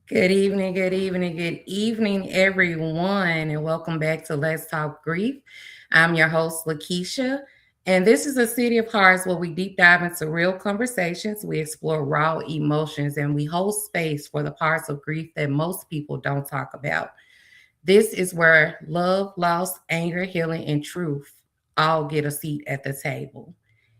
Good evening, everyone, and welcome back to Let's Talk Grief. I'm your host, Lakecia, and this is a city of hearts where we deep dive into real conversations, we explore raw emotions, and we hold space for the parts of grief that most people don't talk about. This is where love, loss, anger, healing, and truth all get a seat at the table.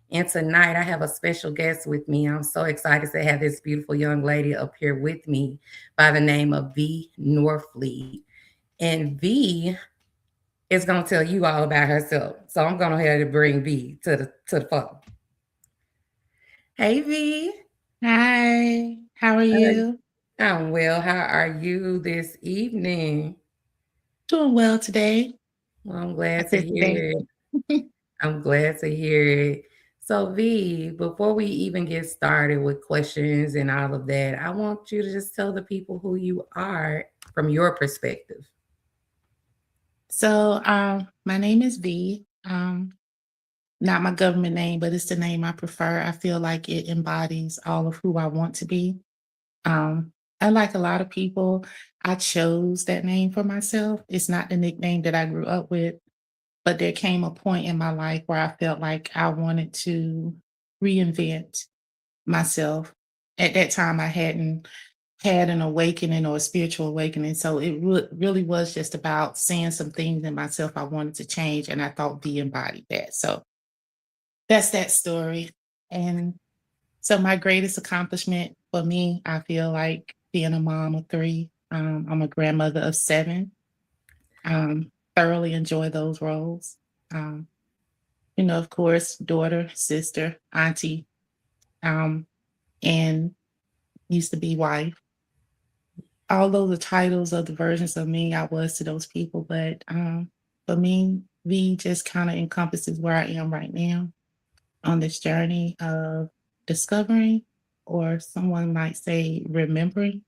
And tonight I have a special guest with me. I'm so excited to have this beautiful young lady up here with me by the name of V Norfleet. And V is going to tell you all about herself. So I'm going to have to bring V to the phone. Hey V. Hi, how are How are you? I'm well. How are you this evening? Doing well today. Well, I'm I glad to said today. hear it. I'm glad to hear it. So, V, before we even get started with questions and all of that, I want you to just tell the people who you are from your perspective. My name is V. Not my government name, but it's the name I prefer. I feel like it embodies all of who I want to be. Unlike a lot of people, I chose that name for myself. It's not the nickname that I grew up with, but there came a point in my life where I felt like I wanted to reinvent myself. At that time, I hadn't had an awakening or a spiritual awakening. So it really was just about seeing some things in myself I wanted to change. And I thought V embodied that. So that's that story. And so my greatest accomplishment for me, I feel like being a mom of three. I'm a grandmother of seven. Thoroughly enjoy those roles. Um, of course, daughter, sister, auntie, um, and used to be wife. Although the titles of the versions of me I was to those people, but for me, V just kind of encompasses where I am right now on this journey of discovering, or someone might say, remembering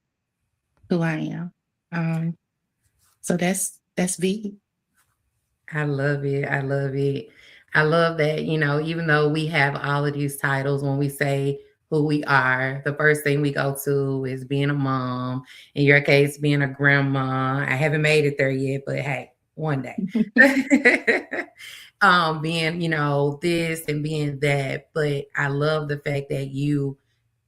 who I am. Um, so that's V. I love it. I love it. I love that, even though we have all of these titles, when we say who we are, the first thing we go to is being a mom. In your case, being a grandma. I haven't made it there yet, but hey, one day. Being, this and being that. But I love the fact that you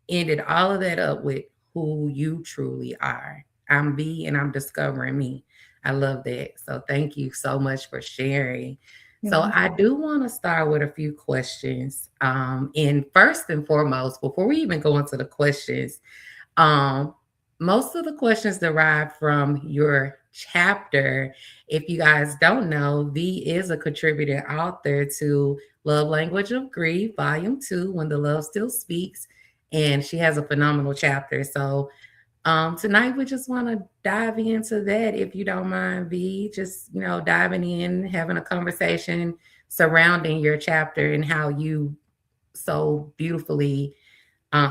ended all of that up with who you truly are. I'm B and I'm discovering me. I love that. So thank you so much for sharing. So Mhm. I do want to start with a few questions. And first and foremost, before we even go into the questions, um, most of the questions derive from your chapter. If you guys don't know, V is a contributing author to Love Language of Grief, Volume 2, When the Love Still Speaks. And she has a phenomenal chapter. So tonight we just want to dive into that, if you don't mind, V. Just, diving in, having a conversation surrounding your chapter and how you so beautifully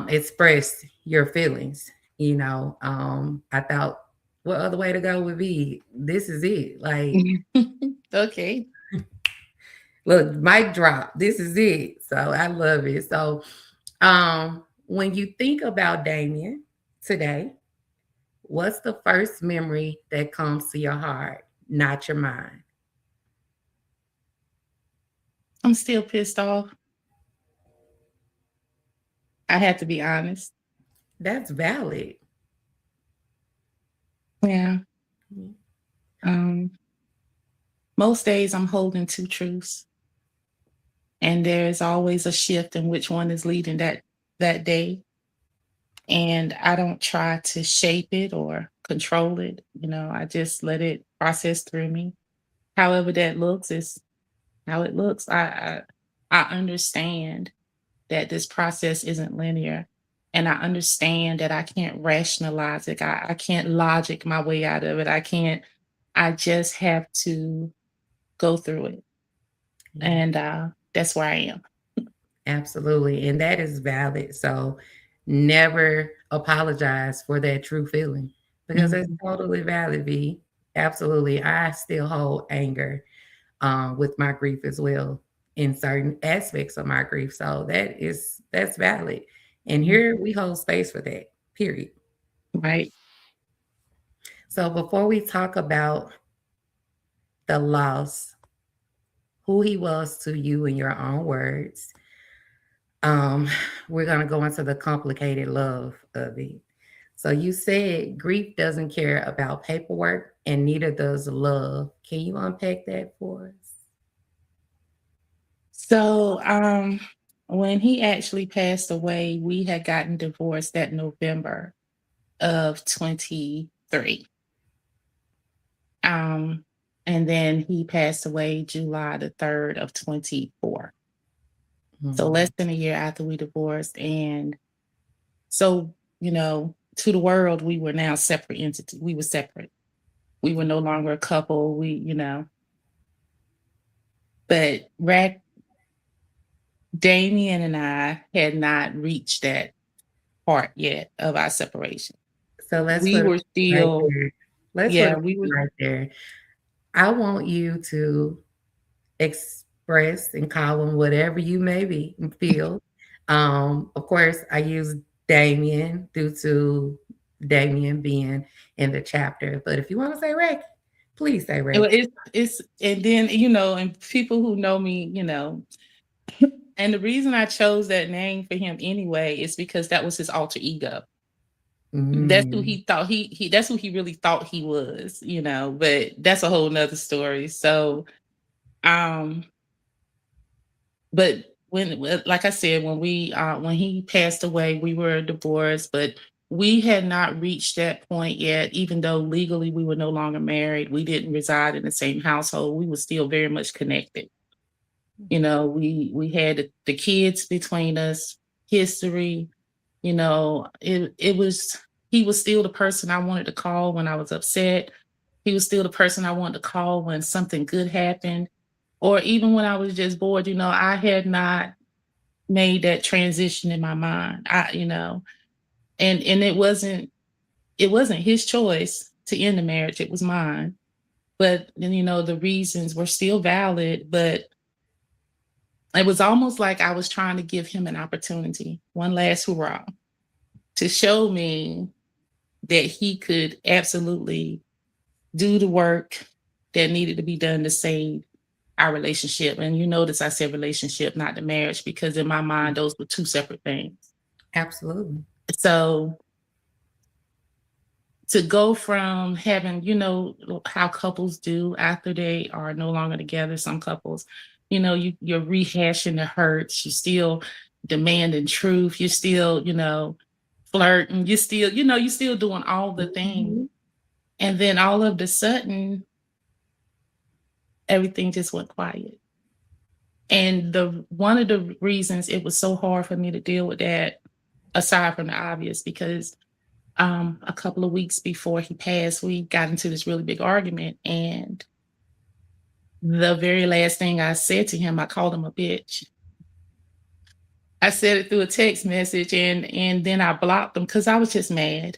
express your feelings. I thought, what other way to go would be? This is it. Like, Okay. look, mic drop. This is it. So I love it. So, when you think about Damien today, what's the first memory that comes to your heart, not your mind? I'm still pissed off. I have to be honest. That's valid. Yeah. Um, Most days I'm holding two truths, and there's always a shift in which one is leading that day. And I don't try to shape it or control it. I just let it process through me. However that looks is how it looks. I understand that this process isn't linear. And I understand that I can't rationalize it. I can't logic my way out of it. I just have to go through it. Yeah. And that's where I am. Absolutely. And that is valid. So never apologize for that true feeling because it's Mhm. totally valid, V. Absolutely. I still hold anger with my grief as well in certain aspects of my grief. So that's valid. And Mhm. here we hold space for that, period. Right. So before we talk about the loss, who he was to you in your own words, um, we're gonna go into the complicated love of it. So you said grief doesn't care about paperwork and neither does love. Can you unpack that for us? So, when he actually passed away, we had gotten divorced that November of 23. Um, and then he passed away July the 3rd of 24. So less Mm, than a year after we divorced. And so, to the world, we were now separate entities. We were separate. We were no longer a couple. But Damien and I had not reached that part yet of our separation. so let's We put a were pin right still, there. Let's put yeah, a we were. pin right there. I want you to express and call them whatever you may be feel. Of course, I use Damien due to Damien being in the chapter. But if you want to say Rick, please say Well, Rick. it's and then and people who know me, and the reason I chose that name for him anyway is because that was his alter ego. That's who Mm, he thought he that's who he really thought he was, but that's a whole nother story. So, um, but like I said, when he passed away, we were divorced, but we had not reached that point yet. Even though legally we were no longer married, we didn't reside in the same household. We were still very much connected. We had the kids between us, history. It was he was still the person I wanted to call when I was upset. He was still the person I wanted to call when something good happened, or even when I was just bored. I had not made that transition in my mind. And it wasn't his choice to end the marriage. It was mine. But then, the reasons were still valid, but it was almost like I was trying to give him an opportunity, one last hurrah, to show me that he could absolutely do the work that needed to be done to save our relationship. And you notice I said relationship, not the marriage, because in my mind, those were two separate things. absolutely. So to go from having, how couples do after they are no longer together, some couples, you're rehashing the hurts, you still demanding truth, you're still, flirting, you're still doing all the things. Mhm. And then all of the sudden, everything just went quiet. And the one of the reasons it was so hard for me to deal with that, aside from the obvious, because a couple of weeks before he passed, we got into this really big argument. And the very last thing I said to him, I called him a bitch. I said it through a text message, and then I blocked him because I was just mad.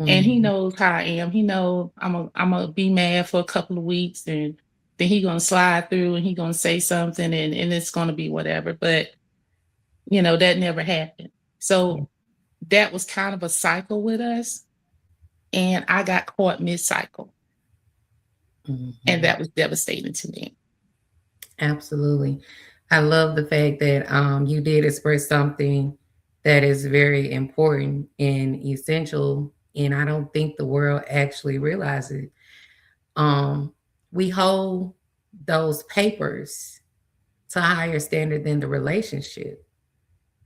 And he Mhm. knows how I am. He knows I'm gonna be mad for a couple of weeks, and then he gonna slide through and he gonna say something, and it's gonna be whatever. But that never happened. Yeah. So that was kind of a cycle with us. And I got caught mid-cycle. And Mhm. that was devastating to me. Absolutely. I love the fact that you did express something that is very important and essential. And I don't think the world actually realizes. Um, we hold those papers to a higher standard than the relationship.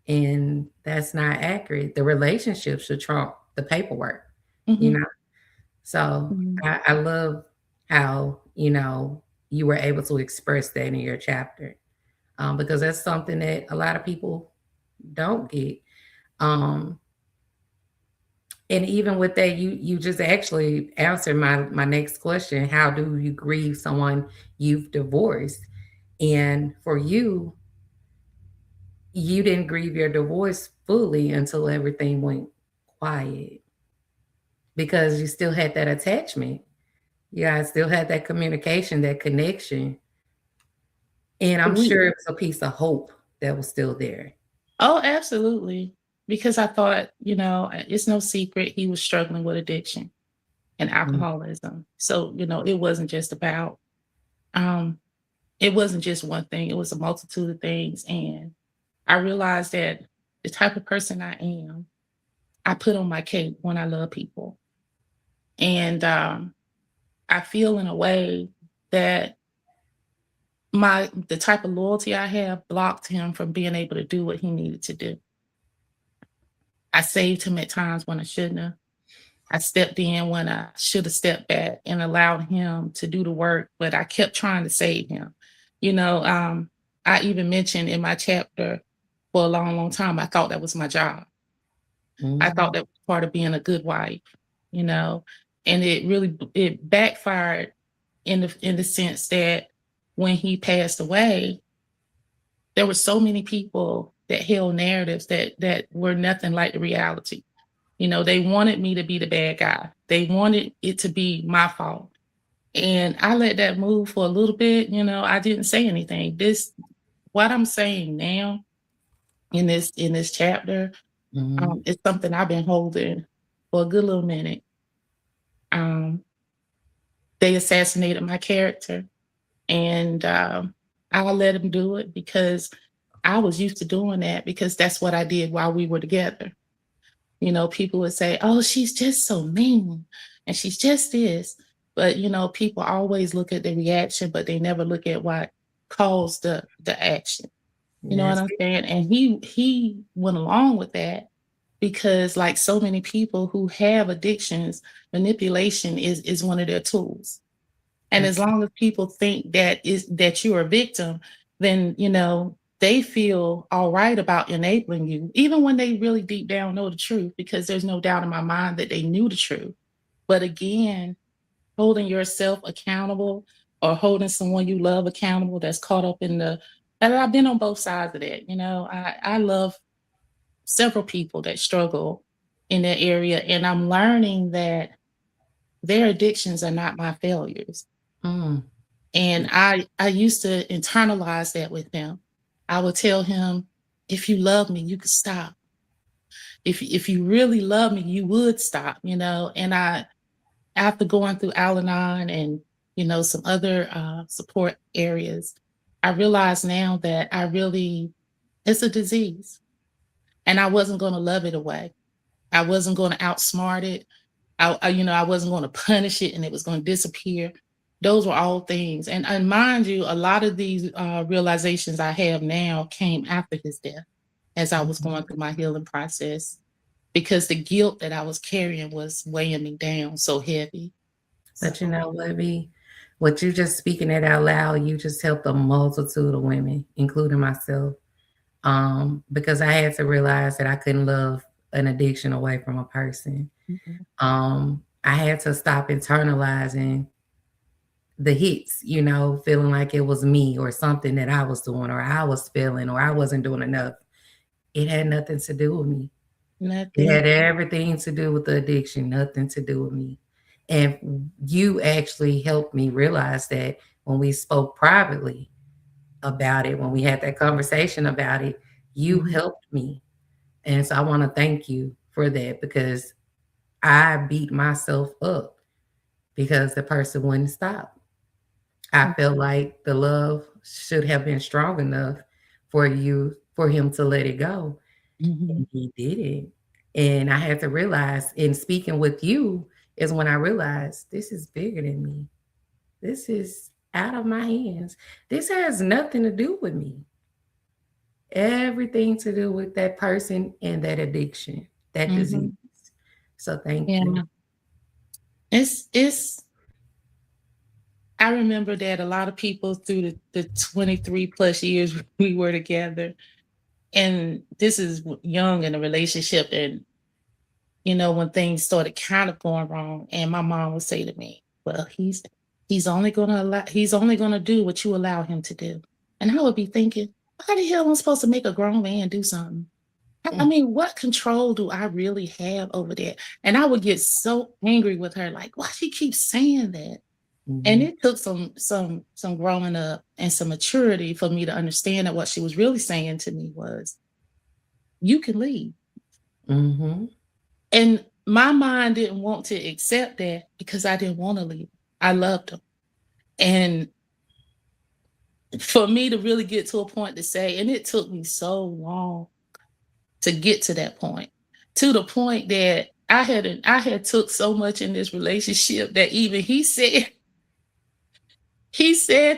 And that's not accurate. The relationship should trump the paperwork, you Mhm, know? So mhm. I love how, you were able to express that in your chapter, because that's something that a lot of people don't get. Um, and even with that, you just actually answered my next question: how do you grieve someone you've divorced? And for you, you didn't grieve your divorce fully until everything went quiet because you still had that attachment. You guys still had that communication, that connection, and I'm We sure it was a piece of hope that was still there. Oh, absolutely. Because I thought, it's no secret he was struggling with addiction. and Mm, alcoholism. So, it wasn't just about, um, it wasn't just one thing, it was a multitude of things. And I realized that the type of person I am, I put on my cape when I love people. And I feel in a way that the type of loyalty I have blocked him from being able to do what he needed to do. I saved him at times when I shouldn't have. I stepped in when I should have stepped back and allowed him to do the work, but I kept trying to save him. You know, um, I even mentioned in my chapter for a long, long time, I thought that was my job. I thought mhm, that was part of being a good wife, you know, and it backfired in the sense that when he passed away, there were so many people that held narratives that were nothing like the reality. They wanted me to be the bad guy. They wanted it to be my fault. And I let that move for a little bit. I didn't say anything. What I'm saying now in this chapter, mhm, is something I've been holding for a good little minute. Um, they assassinated my character, and I'll let them do it because I was used to doing that because that's what I did while we were together. People would say, "Oh, she's just so mean and she's just this." But, people always look at the reaction, but they never look at what caused the action. You know what that's I'm it. saying? And he went along with that because like so many people who have addictions, manipulation is one of their tools. And as That's long as people think that you're a victim, then they feel all right about enabling you, even when they really deep down know the truth, because there's no doubt in my mind that they knew the truth. But again, holding yourself accountable or holding someone you love accountable that's caught up in the and I've been on both sides of that. I love several people that struggle in that area, and I'm learning that their addictions are not my failures. mm, And I used to internalize that with him. I would tell him, if you love me, you could stop. If you really love me, you would stop. And after going through Al-Anon and some other support areas, I realize now that it's a disease, and I wasn't going to love it away. I wasn't going to outsmart it. I wasn't going to punish it and it was going to disappear. Those were all things. And mind you, a lot of these realizations I have now came after his death as I was mhm. going through my healing process because the guilt that I was carrying was weighing me down so heavy. So, But you know what, B? What you just speaking it out loud, you just helped a multitude of women, including myself. Because I had to realize that I couldn't love an addiction away from a person. mhm, I had to stop internalizing the hits, feeling like it was me or something that I was doing or I was feeling or I wasn't doing enough. It had nothing to do with me. It nothing. had everything to do with the addiction, nothing to do with me. And you actually helped me realize that when we spoke privately about it, when we had that conversation about it, you Mhm, helped me. And so I want to thank you for that because I beat myself up because the person wouldn't stop. I felt mhm, like the love should have been strong enough for him to let it go. mhm, And he didn't. And I had to realize in speaking with you is when I realized this is bigger than me. This is out of my hands. This has nothing to do with me. Everything to do with that person and that addiction, that disease. mhm. So thank you. Yeah. It's I remember that a lot of people through the 23 plus years we were together, and this is young in a relationship, and when things started kind of going wrong, and my mom would say to me, "Well, he's only gonna do what you allow him to do," and I would be thinking, "How the hell am I supposed to make a grown man do something? I Mm, mean, what control do I really have over that?" And I would get so angry with her, like, "Why she keeps saying that?" And mhm, it took some growing up and some maturity for me to understand that what she was really saying to me was, "You can leave." mhm, And my mind didn't want to accept that because I didn't want to leave. I loved him. And for me to really get to a point to say, and it took me so long to get to that point, to the point that I had took so much in this relationship that even he said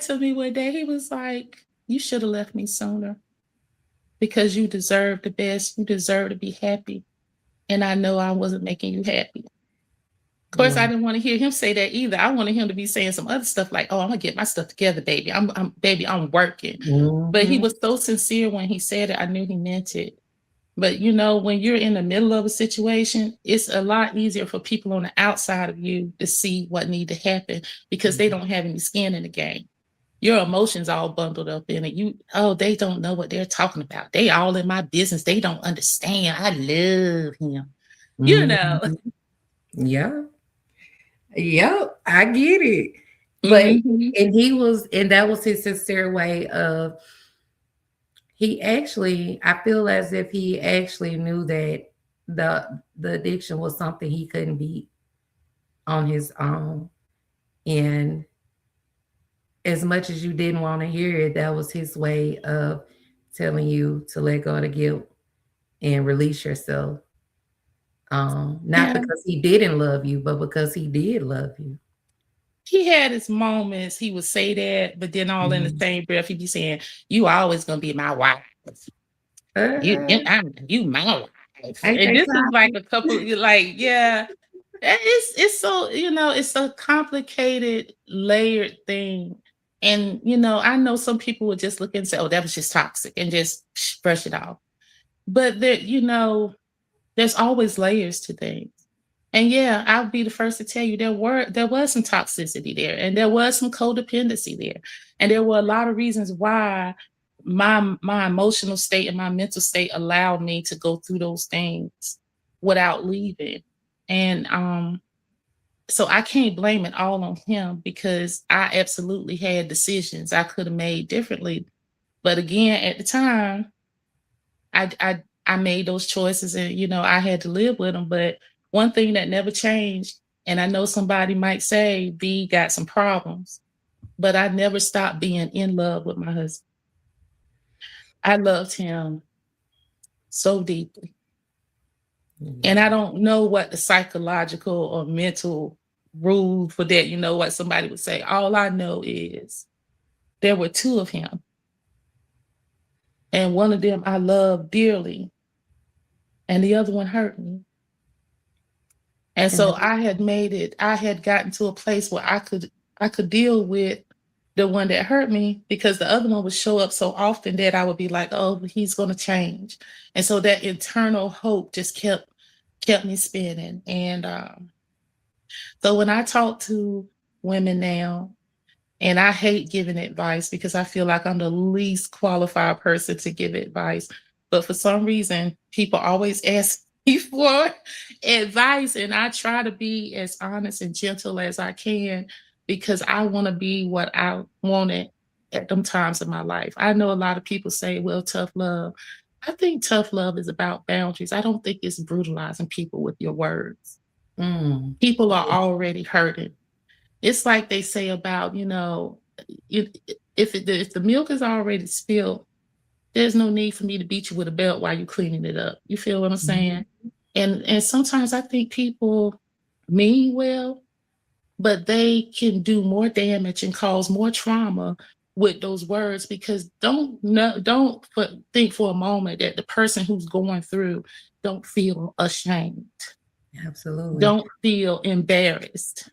to me one day, he was like, you should have left me sooner because you deserve the best. You deserve to be happy. And I know I wasn't making you happy. Of course, I Wow. didn't want to hear him say that either. I wanted him to be saying some other stuff like, "Oh, I'm gonna get my stuff together, baby. Baby, I'm working." But he Mhm. was so sincere when he said it. I knew he meant it. But when you're in the middle of a situation, it's a lot easier for people on the outside of you to see what need to happen because they don't have any skin in the game. Your emotions all bundled up in it. They don't know what they're talking about. They all in my business. They don't understand. I love him. You know. Mhm. Yeah. Yep, I get it. But Mhm. and that was his sincere way of he actually I feel as if he actually knew that the addiction was something he couldn't beat on his own. And as much as you didn't want to hear it, that was his way of telling you to let go of the guilt and release yourself. Not Yeah. because he didn't love you, but because he did love you. He had his moments, he would say that, but then all in the Mhm. same breath, he'd be saying, "You always gonna be my wife. Uh, You my wife." ain't And they this is like times? a couple you like, yeah. It's so, it's a complicated, layered thing. And I know some people would just look and say, "Oh, that was just toxic," and just brush it off. But there's always layers to things. And yeah, I'll be the first to tell you there was some toxicity there and there was some codependency there. And there were a lot of reasons why my emotional state and my mental state allowed me to go through those things without leaving. And so I can't blame it all on him because I absolutely had decisions I could have made differently. But again, at the time, I made those choices and I had to live with them. But one thing that never changed, and I know somebody might say B got some problems, but I never stopped being in love with my husband. I loved him so deeply. And I Yeah. don't know what the psychological or mental rule for that, what somebody would say. All I know is there were two of him, and one of them I loved dearly, and the other one hurt me. And And so I had gotten to a place where I could deal with the one that hurt me because the other one would show up so often that I would be like, oh, he's gonna change. And so that internal hope just kept me spinning. And so when I talk to women now, and I hate giving advice because I feel like I'm the least qualified person to give advice. But for some reason, people always ask me for advice, and I try to be as honest and gentle as I can because I want to be what I wanted at them times in my life. I know a lot of people say, well, tough love. I think tough love is about boundaries. I don't think it's brutalizing people with your words. mm, People are already hurting. It's like they say about, if if the milk is already spilled, there's no need for me to beat you with a belt while you're cleaning it up. You feel what I'm saying? mhm, And sometimes I think people mean well, but they can do more damage and cause more trauma with those words because think for a moment that the person who's going through don't feel ashamed, absolutely. don't feel embarrassed.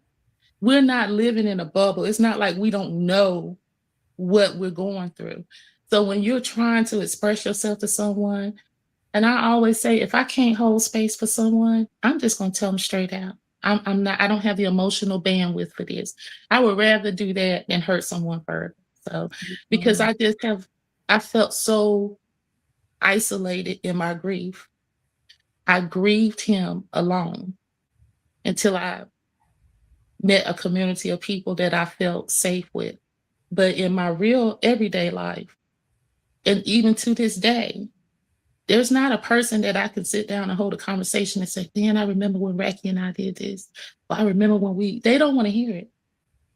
We're not living in a bubble. It's not like we don't know what we're going through. So when you're trying to express yourself to someone, and I always say, if I can't hold space for someone, I'm just going to tell them straight out. I'm not, I don't have the emotional bandwidth for this. I would rather do that than hurt someone further. So, because Absolutely. I felt so isolated in my grief. I grieved him alone until I met a community of people that I felt safe with. But in my real everyday life, and even to this day, There's not a person that I can sit down and hold a conversation and say, "Man, I remember when Racky and I did this. Or I remember when we." They don't want to hear it.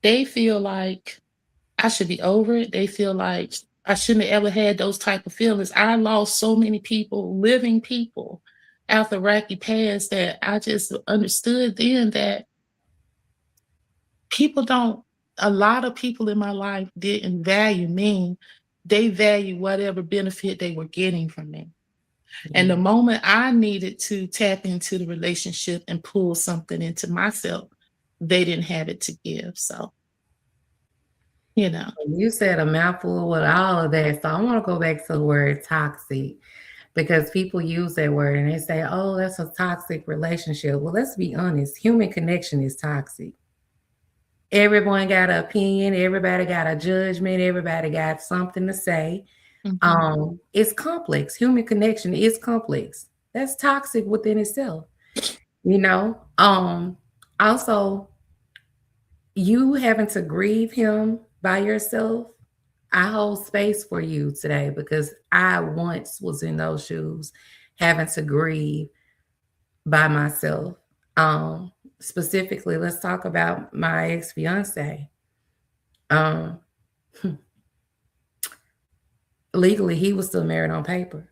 They feel like I should be over it. They feel like I shouldn't have ever had those type of feelings. I lost so many people, living people, after Racky passed, that I just understood then that people don't. A lot of people in my life didn't value me. They value whatever benefit they were getting from me. And the Yeah. moment I needed to tap into the relationship and pull something into myself, they didn't have it to give. So, you know. You said a mouthful with all of that. So I want to go back to the word toxic because people use that word and they say, oh, that's a toxic relationship. Well, let's be honest, human connection is toxic. Everyone got an opinion, everybody got a judgment, everybody got something to say. Mhm. It's complex. Human connection is complex. That's toxic within itself, you know. Also, you having to grieve him by yourself, I hold space for you today because I once was in those shoes, having to grieve by myself. Specifically, let's talk about my ex fiance. Um, Legally, he was still married on paper,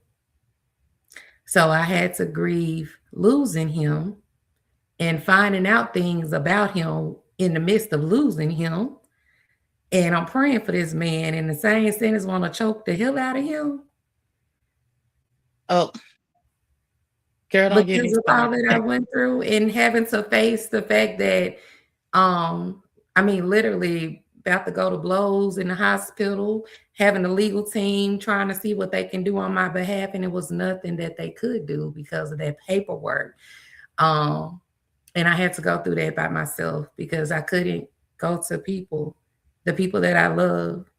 so I had to grieve losing him and finding out things about him in the midst of losing him. And I'm praying for this man, and the same sentence want to choke the hell out of him Oh, girl, don't get me because of all started. that I went through and having to face the fact that, um, I mean, literally about to go to blows in the hospital, having a legal team trying to see what they can do on my behalf, and it was nothing that they could do because of that paperwork. Um, and I had to go through that by myself because I couldn't go to people, the people that I love.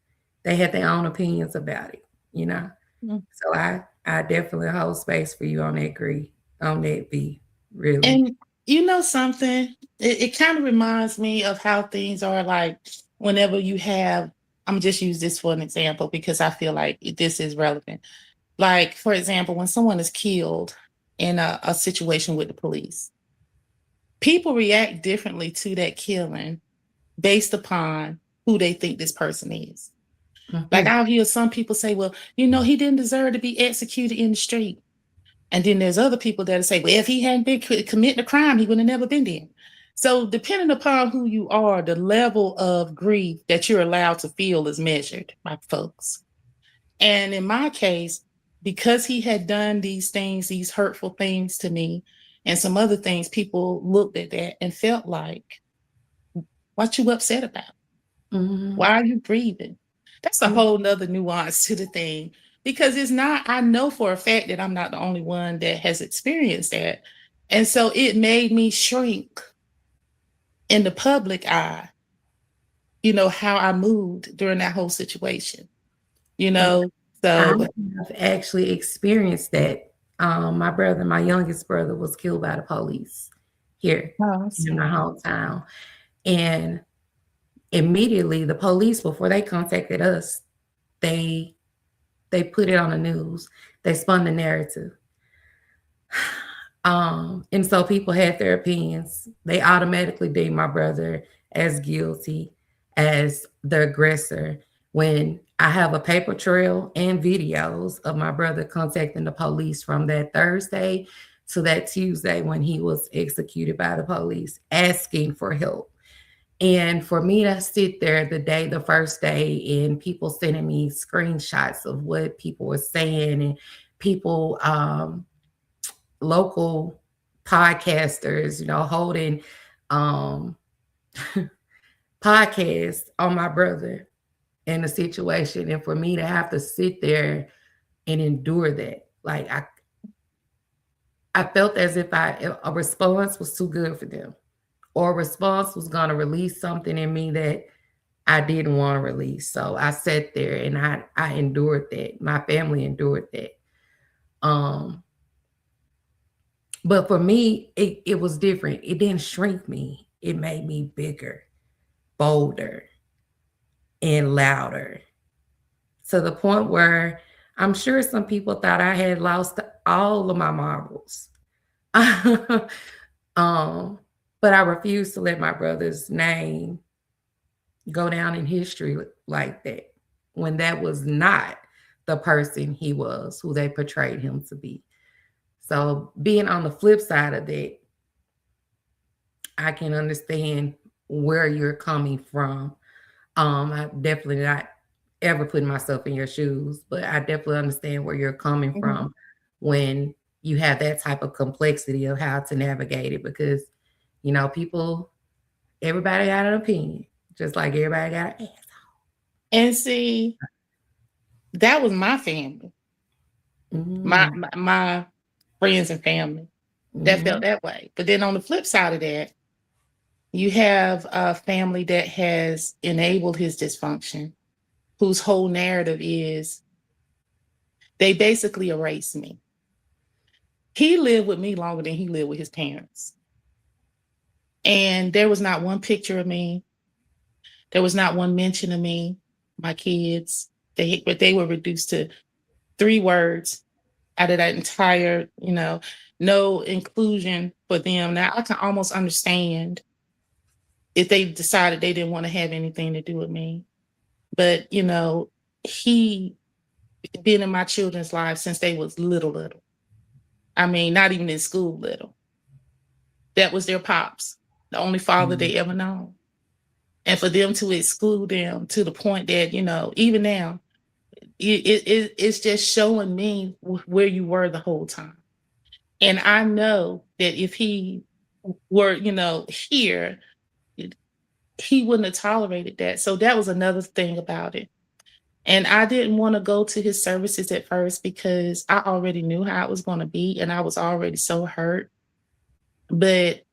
They had their own opinions about it, you know. Mm. So I definitely hold space for you on that grief, on that B, really. And you know something? It kind of reminds me of how things are like whenever you have, I'm just use this for an example because I feel like this is relevant. Like, for example, when someone is killed in a situation with the police, people react differently to that killing based upon who they think this person is. Like, Mhm. I'll hear some people say, well, he didn't deserve to be executed in the street. And then there's other people that say, well, if he hadn't been committing a crime, he would have never been there. So, depending upon who you are, the level of grief that you're allowed to feel is measured by folks. And in my case, because he had done these things, these hurtful things to me, and some other things, people looked at that and felt like, what you upset about? Mhm. Why are you grieving? That's a Mhm. whole nother nuance to the thing because it's not, I know for a fact that I'm not the only one that has experienced that. And so it made me shrink in the public eye, how I moved during that whole situation, you And know? I So, have actually experienced that. My brother, my youngest brother, was killed by the police here oh, I'm in my sorry. hometown. And immediately the police, before they contacted us, they they put it on the news. They spun the narrative. And so people had their opinions. They automatically deemed my brother as guilty, as the aggressor. When I have a paper trail and videos of my brother contacting the police from that Thursday to that Tuesday when he was executed by the police, asking for help. And for me to sit there the first day, and people sending me screenshots of what people were saying, and people, local podcasters, holding um podcasts on my brother in the situation, and for me to have to sit there and endure that. Like I felt as if a response was too good for them, or a response was gonna release something in me that I didn't want to release. So I sat there and I endured that. My family endured that. Um But for me, it was different. It didn't shrink me. It made me bigger, bolder, and louder, to the point where I'm sure some people thought I had lost all of my marbles. um, but I refuse to let my brother's name go down in history like that when that was not the person he was, who they portrayed him to be. So being on the flip side of that, I can understand where you're coming from. I definitely not ever putting myself in your shoes, but I definitely understand where you're coming Mhm. from when you have that type of complexity of how to navigate it because, people, everybody got an opinion, just like everybody got an ass. And see, that was my family, Mm, my friends and family that felt mhm, that way. But then on the flip side of that, you have a family that has enabled his dysfunction, whose whole narrative is they basically erased me. He lived with me longer than he lived with his parents. And there was not one picture of me. There was not one mention of me, my kids. But they were reduced to 3 words out of that entire, no inclusion for them. Now I can almost understand if they decided they didn't want to have anything to do with me. But, he been in my children's lives since they was little. I mean, not even in school little. That was their pops, the only father mhm, they ever known. And for them to exclude them to the point that, even now, it's just showing me where you were the whole time. And I know that if he were, here, he wouldn't have tolerated that. So that was another thing about it. And I didn't want to go to his services at first because I already knew how it was going to be and I was already so hurt. But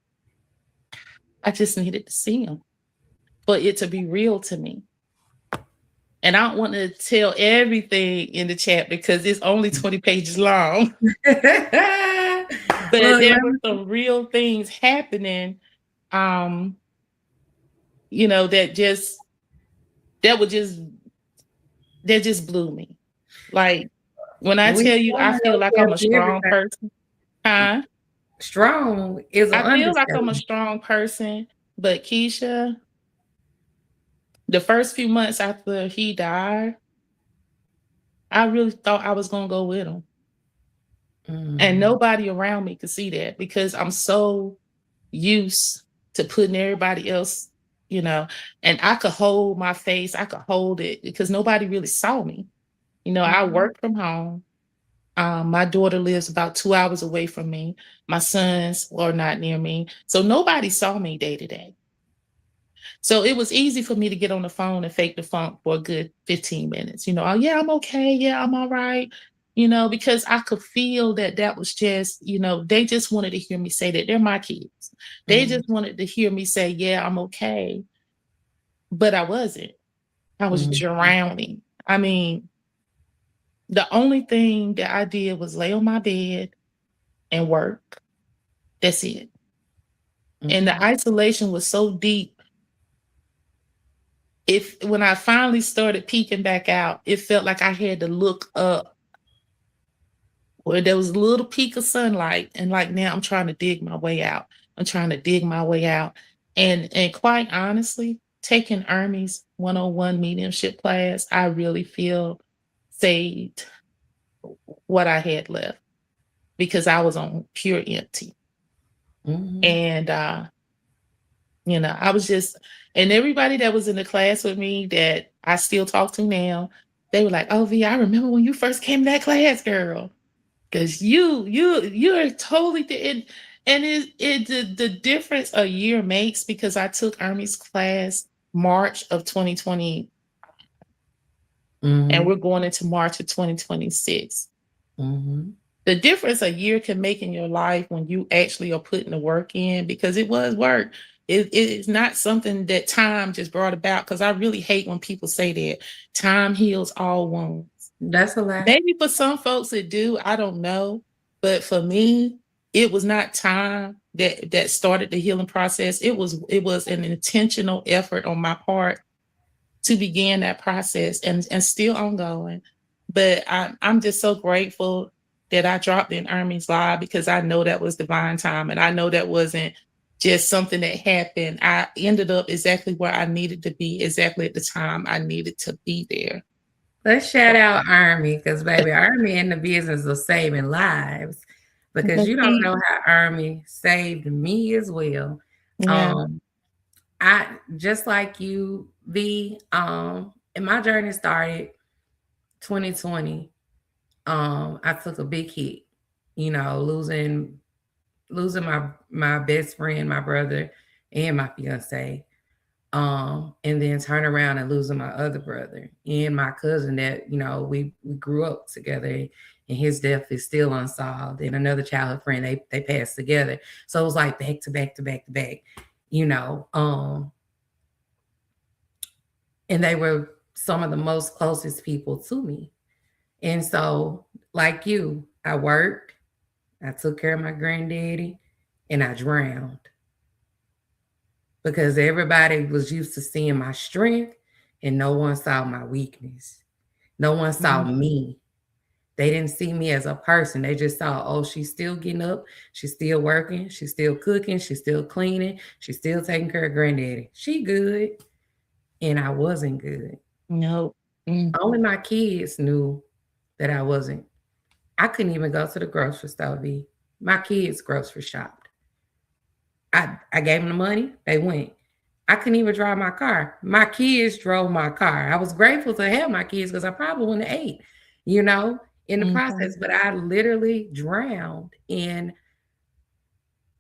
I just needed to see him for it to be real to me. And I don't want to tell everything in the chat because it's only 20 pages long. But Look, there were some real things happening, um, that that would just that just blew me. Like when I we tell you I don't feel like tell I'm a you strong everything. person, huh? Strong is an I feel like I'm a understatement. strong person, but Keisha, the first few months after he died, I really thought I was gonna go with him. And Mm, nobody around me could see that because I'm so used to putting everybody else, you know, and I could hold my face, I could hold it because nobody really saw me. I mhm, work from home. My daughter lives about 2 hours away from me. My sons are not near me. So nobody saw me day to day. So it was easy for me to get on the phone and fake the funk for a good 15 minutes. Oh, yeah, I'm okay. Yeah, I'm all right. Because I could feel that that was just, they just wanted to hear me say that they're my kids. They mm, just wanted to hear me say, yeah, I'm okay. But I wasn't. I was mm, drowning. I mean, the only thing that I did was lay on my bed and work. That's it. And the mhm, isolation was so deep. If when I finally started peeking back out, it felt like I had to look up where there was a little peak of sunlight. And like now I'm trying to dig my way out. I'm trying to dig my way out. And quite honestly, taking Ermy's 101 mediumship class, I really feel saved what I had left because I was on pure empty. mhm. And I was just, and everybody that was in the class with me that I still talk to now, they were like, "Oh, V, I remember when you first came to that class, girl, because you're totally and the difference a year makes because I took Ermy's class March of 2020, and Mhm, we're going into March of 2026. mhm, The difference a year can make in your life when you actually are putting the work in because it was work. It is not something that time just brought about because I really hate when people say that time heals all wounds. that's a lie. Maybe for some folks it do, I don't know. But for me, it was not time that started the healing process. It was an intentional effort on my part to begin that process and still ongoing. But I'm just so grateful. that I dropped in Ermie's live because I know that was divine time. And I know that wasn't just something that happened. I ended up exactly where I needed to be, exactly at the time I needed to be there. Let's shout out Army because, baby, Army in the business of saving lives because But you don't see, know how Army saved me as well. yeah. Um, I just like you, and my journey started 2020. I took a big hit, losing my best friend, my brother, and my fiance. And then turn around and losing my other brother and my cousin that, we grew up together, and his death is still unsolved. And another childhood friend, they passed together. So it was like back to back to back to back, you know. And they were some of the most closest people to me. And so, like you, I worked, I took care of my granddaddy, and I drowned because everybody was used to seeing my strength and no one saw my weakness. No one saw Mhm. me. They didn't see me as a person. They just saw, oh, she's still getting up. She's still working. She's still cooking. She's still cleaning. She's still taking care of granddaddy. She good. And I wasn't good. No. Mm, Only my kids knew that I wasn't. I couldn't even go to the grocery store, V. My kids grocery shopped. I gave them the money. They went. I couldn't even drive my car. My kids drove my car. I was grateful to have my kids because I probably wouldn't have ate, you know, in the mhm. process. But I literally drowned. And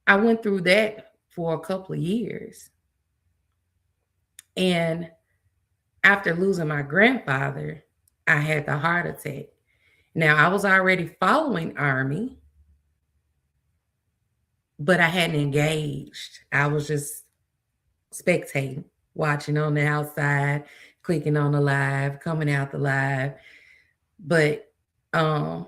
I went through that for a couple of years. And after losing my grandfather, I had the heart attack. Now, I was already following Army, but I hadn't engaged. I was just spectating, watching on the outside, clicking on the live, coming out the live. But um,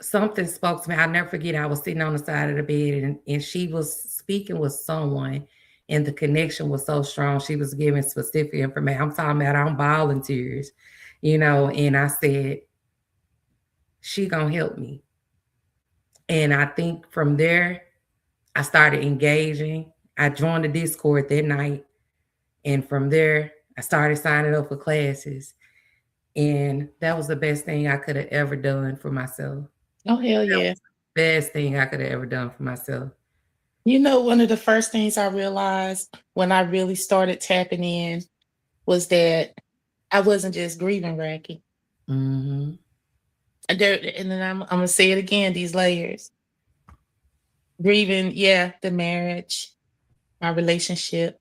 something spoke to me. I'll never forget. I was sitting on the side of the bed, and she was speaking with someone, and the connection was so strong. She was giving specific information. I'm talking about I'm bawling tears, and I said, she gonna help me. And I think from there, I started engaging. I joined the Discord that night. And from there, I started signing up for classes. And that was the best thing I could have ever done for myself. Oh, hell That yeah. was the best thing I could have ever done for myself. You know, one of the first things I realized when I really started tapping in was that I wasn't just grieving Racky. Mm-hmm. And then I'm gonna say it again, these layers. Grieving, yeah, the marriage, my relationship,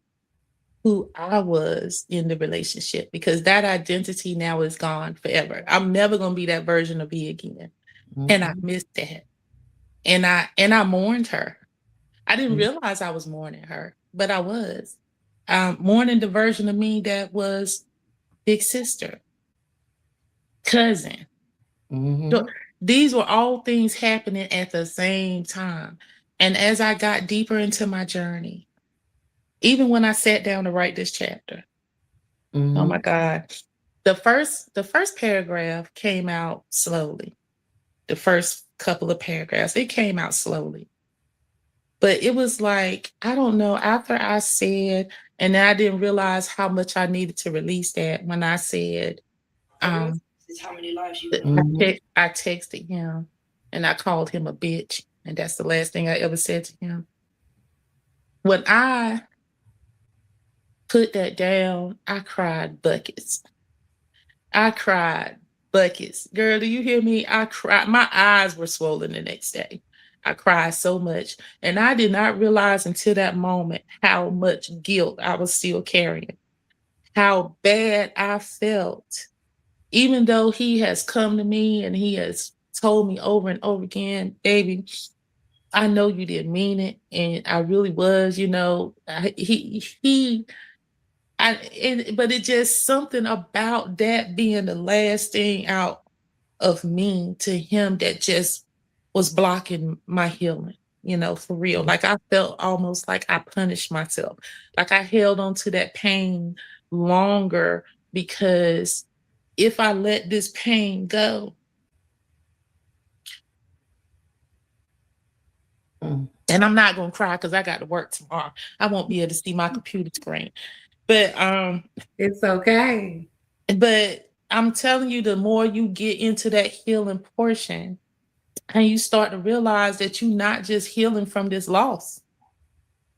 who I was in the relationship, because that identity now is gone forever. I'm never gonna be that version of me again. And I Mm-hmm. missed that. And I mourned her. I didn't realize I was mourning her, but I was. Mourning the version of me that was big sister, cousin. So Mm-hmm. these were all things happening at the same time. And as I got deeper into my journey, even when I sat down to write this chapter, oh my Mm-hmm. God, the first paragraph came out slowly. The first couple of paragraphs, it came out slowly. But it was like, I don't know, after I said, and I didn't realize how much I needed to release that when I said, um, Is how many lives you that know. Mm-hmm. I texted him and I called him a bitch. And that's the last thing I ever said to him. When I put that down, I cried buckets. I cried buckets. Girl, do you hear me? I cried. My eyes were swollen the next day. I cried so much. And I did not realize until that moment how much guilt I was still carrying, how bad I felt. Even though he has come to me and he has told me over and over again, baby, I know you didn't mean it. And I really was, but it just something about that being the last thing out of me to him that just was blocking my healing, for real. Like I felt almost like I punished myself. Like I held on to that pain longer because if I let this pain go, And I'm not gonna cry because I got to work tomorrow. I won't be able to see my computer screen. But It's okay. I'm telling you, the more you get into that healing portion, and you start to realize that you're not just healing from this loss.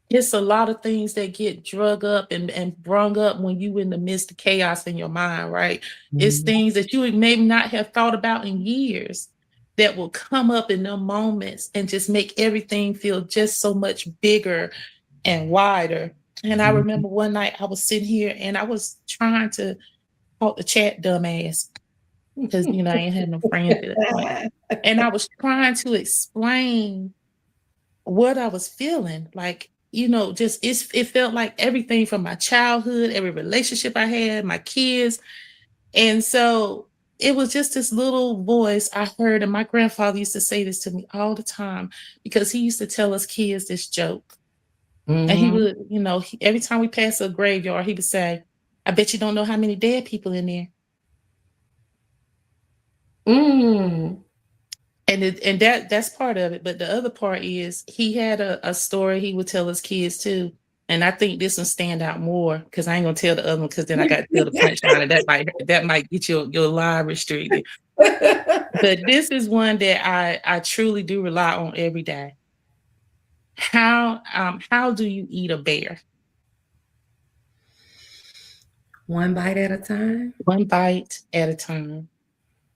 It's a lot of things that get drug up and brung up when you in the midst of chaos in your mind, right? It's Mhm. things that you would maybe not have thought about in years that will come up in them moments and just make everything feel just so much bigger and wider. And I Mhm. remember one night I was sitting here and I was trying to talk the chat dumbass because I ain't had no friends at that point. And I was trying to explain what I was feeling. Like, just it felt like everything from my childhood, every relationship I had, my kids. And so it was just this little voice I heard. And my grandfather used to say this to me all the time because he used to tell us kids this joke. And he Mhm. would, every time we passed a graveyard, he would say, I bet you don't know how many dead people in there. Mm. And that's part of it. But the other part is he had a story he would tell his kids too. And I think this one stand out more because I ain't gonna tell the other one because then I got to tell the punchline and that might get your line restricted. But this is one that I truly do rely on every day. How do you eat a bear? One bite at a time. One bite at a time.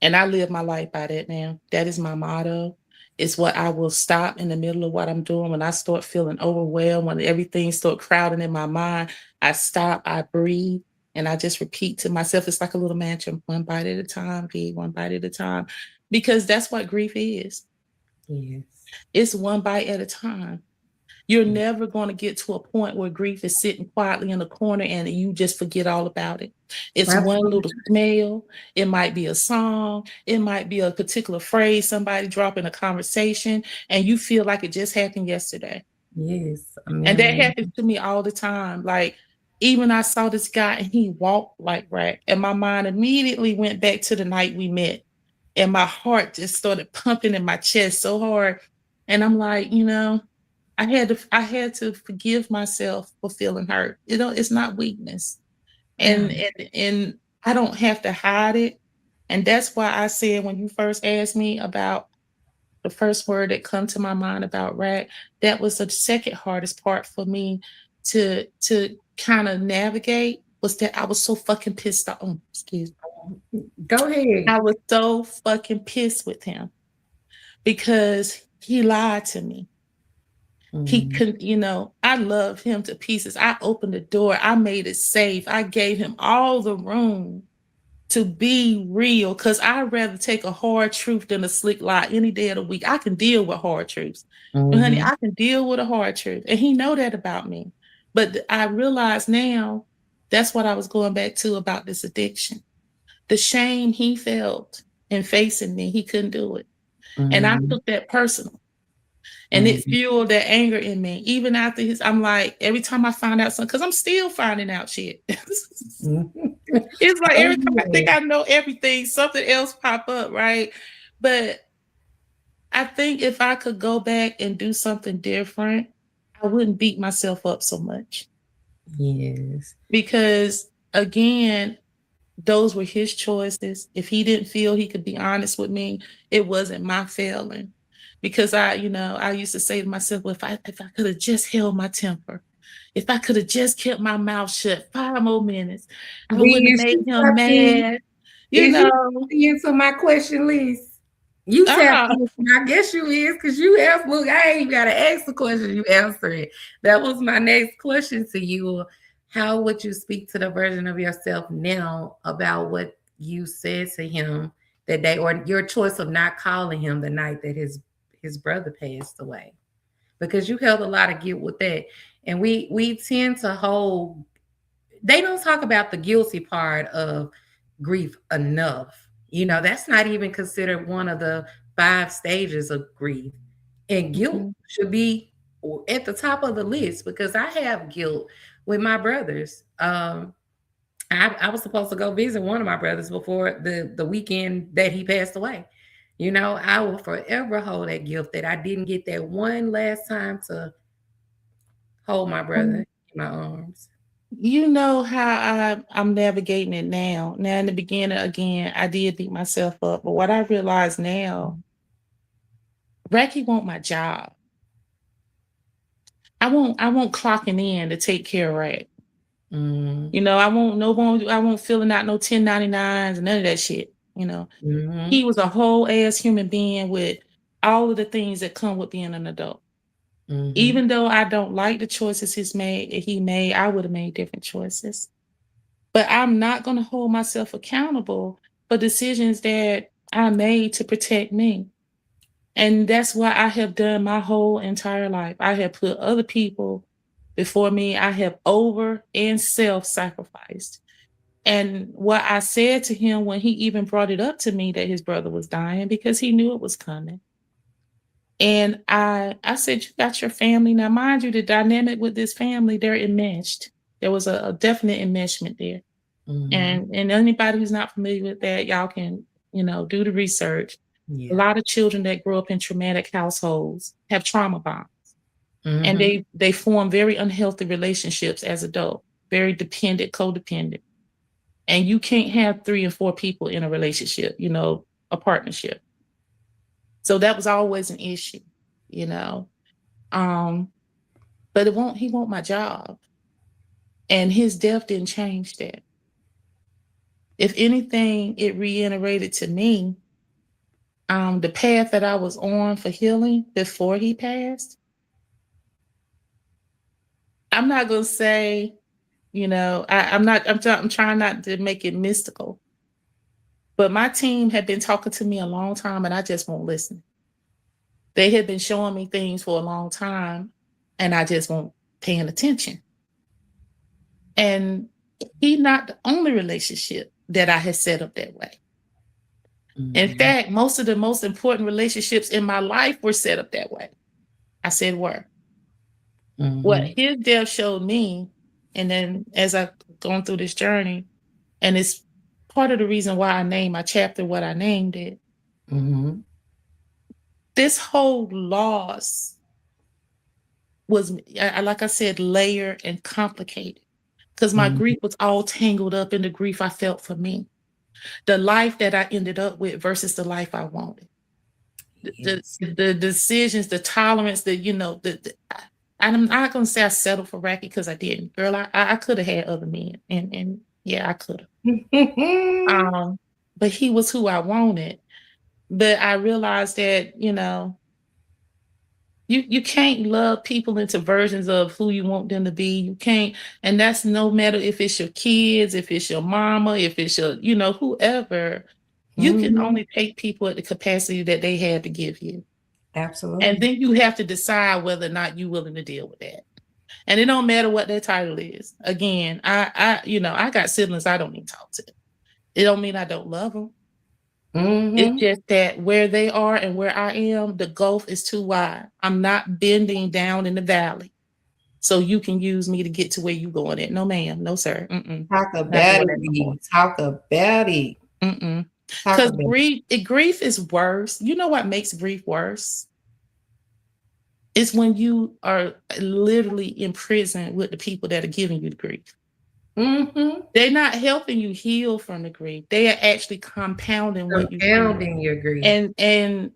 And I live my life by that now. That is my motto. It's what I will stop in the middle of what I'm doing. When I start feeling overwhelmed, when everything start crowding in my mind, I stop, I breathe, and I just repeat to myself. It's like a little mantra, one bite at a time, V, one bite at a time. Because that's what grief is. Yes. It's one bite at a time. You're never going to get to a point where grief is sitting quietly in the corner and you just forget all about it. It's one Absolutely. little smell. It might be a song. It might be a particular phrase somebody drop in a conversation, and you feel like it just happened yesterday. Yes. A And that memory. happens to me all the time. Like, even I saw this guy and he walked like right, and my mind immediately went back to the night we met. And my heart just started pumping in my chest so hard. And I'm like, I had to forgive myself for feeling hurt. It's not weakness. Yeah. And I don't have to hide it. And that's why I said when you first asked me about the first word that come to my mind about rat, that was the second hardest part for me to kind of navigate was that I was so fucking pissed off. Oh, excuse me. Go ahead. I was so fucking pissed with him because he lied to me. He Mm. could, I love him to pieces. I opened the door. I made it safe. I gave him all the room to be real because I'd rather take a hard truth than a slick lie any day of the week. I can deal with hard truths. But honey, Mhm. I can deal with a hard truth. And he know that about me. But I realize now that's what I was going back to about this addiction. The shame he felt in facing me, he couldn't do it. And I Mhm. took that personal. And it Mhm. fueled that anger in me. Even after I'm like, every time I find out something, because I'm still finding out shit. Mhm. It's like Oh, every time I think yeah. I know everything, something else pop up, right? But I think if I could go back and do something different, I wouldn't beat myself up so much. Yes. Because again, those were his choices. If he didn't feel he could be honest with me, it wasn't my failing. Because I used to say to myself, well, if I could have just held my temper, if I could have just kept my mouth shut 5 more minutes, I wouldn't have Is made you him something? mad. You Is you know, into my question list? You tap ah, in. I guess you is because you asked. Look, I ain't got to ask the question. You answer it. That was my next question to you. How would you speak to the version of yourself now about what you said to him that day, or your choice of not calling him the night that his brother passed away? Because you held a lot of guilt with that, and we tend to hold. They don't talk about the guilty part of grief enough. That's not even considered one of the five stages of grief. And guilt mhm, should be at the top of the list because I have guilt with my brothers. I was supposed to go visit one of my brothers before the weekend that he passed away. I will forever hold that gift that I didn't get that one last time to hold my brother Um, in my arms. you know how I'm navigating it now. Now, in the beginning, again, I did beat myself up, but what I realize now, Racky want my job. I won't clocking in to take care of Rack. Mhm. I won't no more. I won't filling out no 1099s and none of that shit. He Mhm. was a whole ass human being with all of the things that come with being an adult. Mhm. Even though I don't like the choices he made, I would have made different choices. But I'm not going to hold myself accountable for decisions that I made to protect me. And that's what I have done my whole entire life. I have put other people before me. I have over and self sacrificed. And what I said to him when he even brought it up to me that his brother was dying, because he knew it was coming. And I said, you got your family. Now, mind you, the dynamic with this family, they're enmeshed. There was a definite enmeshment there. Mhm. And anybody who's not familiar with that, y'all can, do the research. A Yeah. lot of children that grow up in traumatic households have trauma bonds, and Mhm. they form very unhealthy relationships as adults, very dependent, codependent. And you can't have 3 and 4 people in a relationship, a partnership. So that was always an issue, you know. Um, but he won't my job. And his death didn't change that. If anything, it reiterated to me the path that I was on for healing before he passed. I'm not gonna say, I'm not. I'm trying not to make it mystical. But my team had been talking to me a long time, and I just won't listen. They had been showing me things for a long time, and I just won't paying attention. And he not the only relationship that I had set up that way. In Mhm. fact, most of the most important relationships in my life were set up that way. I said were. What Mhm. his death showed me, and then as I've gone through this journey, and it's part of the reason why I named my chapter what I named it. Mhm. This whole loss was, like I said, layered and complicated because my Mhm. grief was all tangled up in the grief I felt for me, the life that I ended up with versus the life I wanted, Yes. the decisions, the tolerance, I'm not gonna say I settled for Racky because I didn't. Girl, I could have had other men, and yeah, I could have. Um, but he was who I wanted. But I realized that you can't love people into versions of who you want them to be. You can't, and that's no matter if it's your kids, if it's your mama, if it's your whoever. You can Mhm. only take people at the capacity that they have to give you, and Absolutely. then you have to decide whether or not you're willing to deal with that. And it don't matter what their title is. Again, I got siblings I don't even talk to. It don't mean I don't love them. It's Mhm. just that where they are and where I am, the gulf is too wide. I'm not bending down in the valley, so you can use me to get to where you going at. No, ma'am. No, sir. Mm-mm. Talk Not about doing it, that no more. B. Talk about it. Mm-mm. Talk Because about it. grief is worse. You know what makes grief worse? It's when you are literally in prison with the people that are giving you the grief. Mhm. They're not helping you heal from the grief. They are actually compounding what you feel. Compounding your grief. And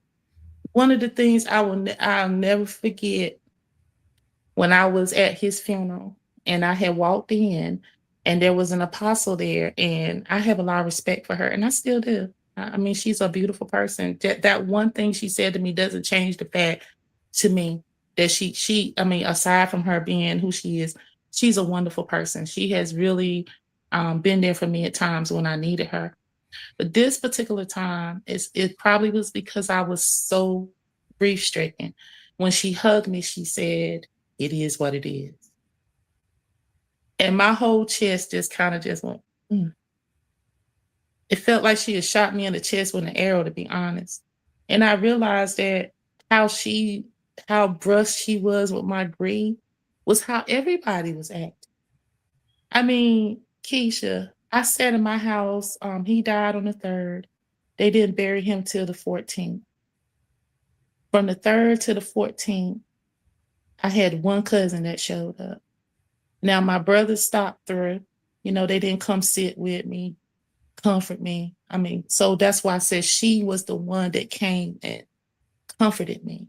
one of the things I'll never forget when I was at his funeral and I had walked in and there was an apostle there, and I have a lot of respect for her and I still do. I mean, she's a beautiful person. That one thing she said to me doesn't change the fact to me that I mean, aside from her being who she is, she's a wonderful person. She has really been there for me at times when I needed her. But this particular time, it probably was because I was so grief stricken. When she hugged me, she said, "It is what it is." And my whole chest just kind of just went, "Mm." It felt like she had shot me in the chest with an arrow, to be honest. And I realized that how she, how brusque she was with my grief was how everybody was acting. I mean, Keisha, I sat in my house. He died on the 3rd. They didn't bury him till the 14th. From the 3rd to the 14th, I had one cousin that showed up. Now my brother stopped through. They didn't come sit with me, comfort me. I mean, so that's why I said she was the one that came and comforted me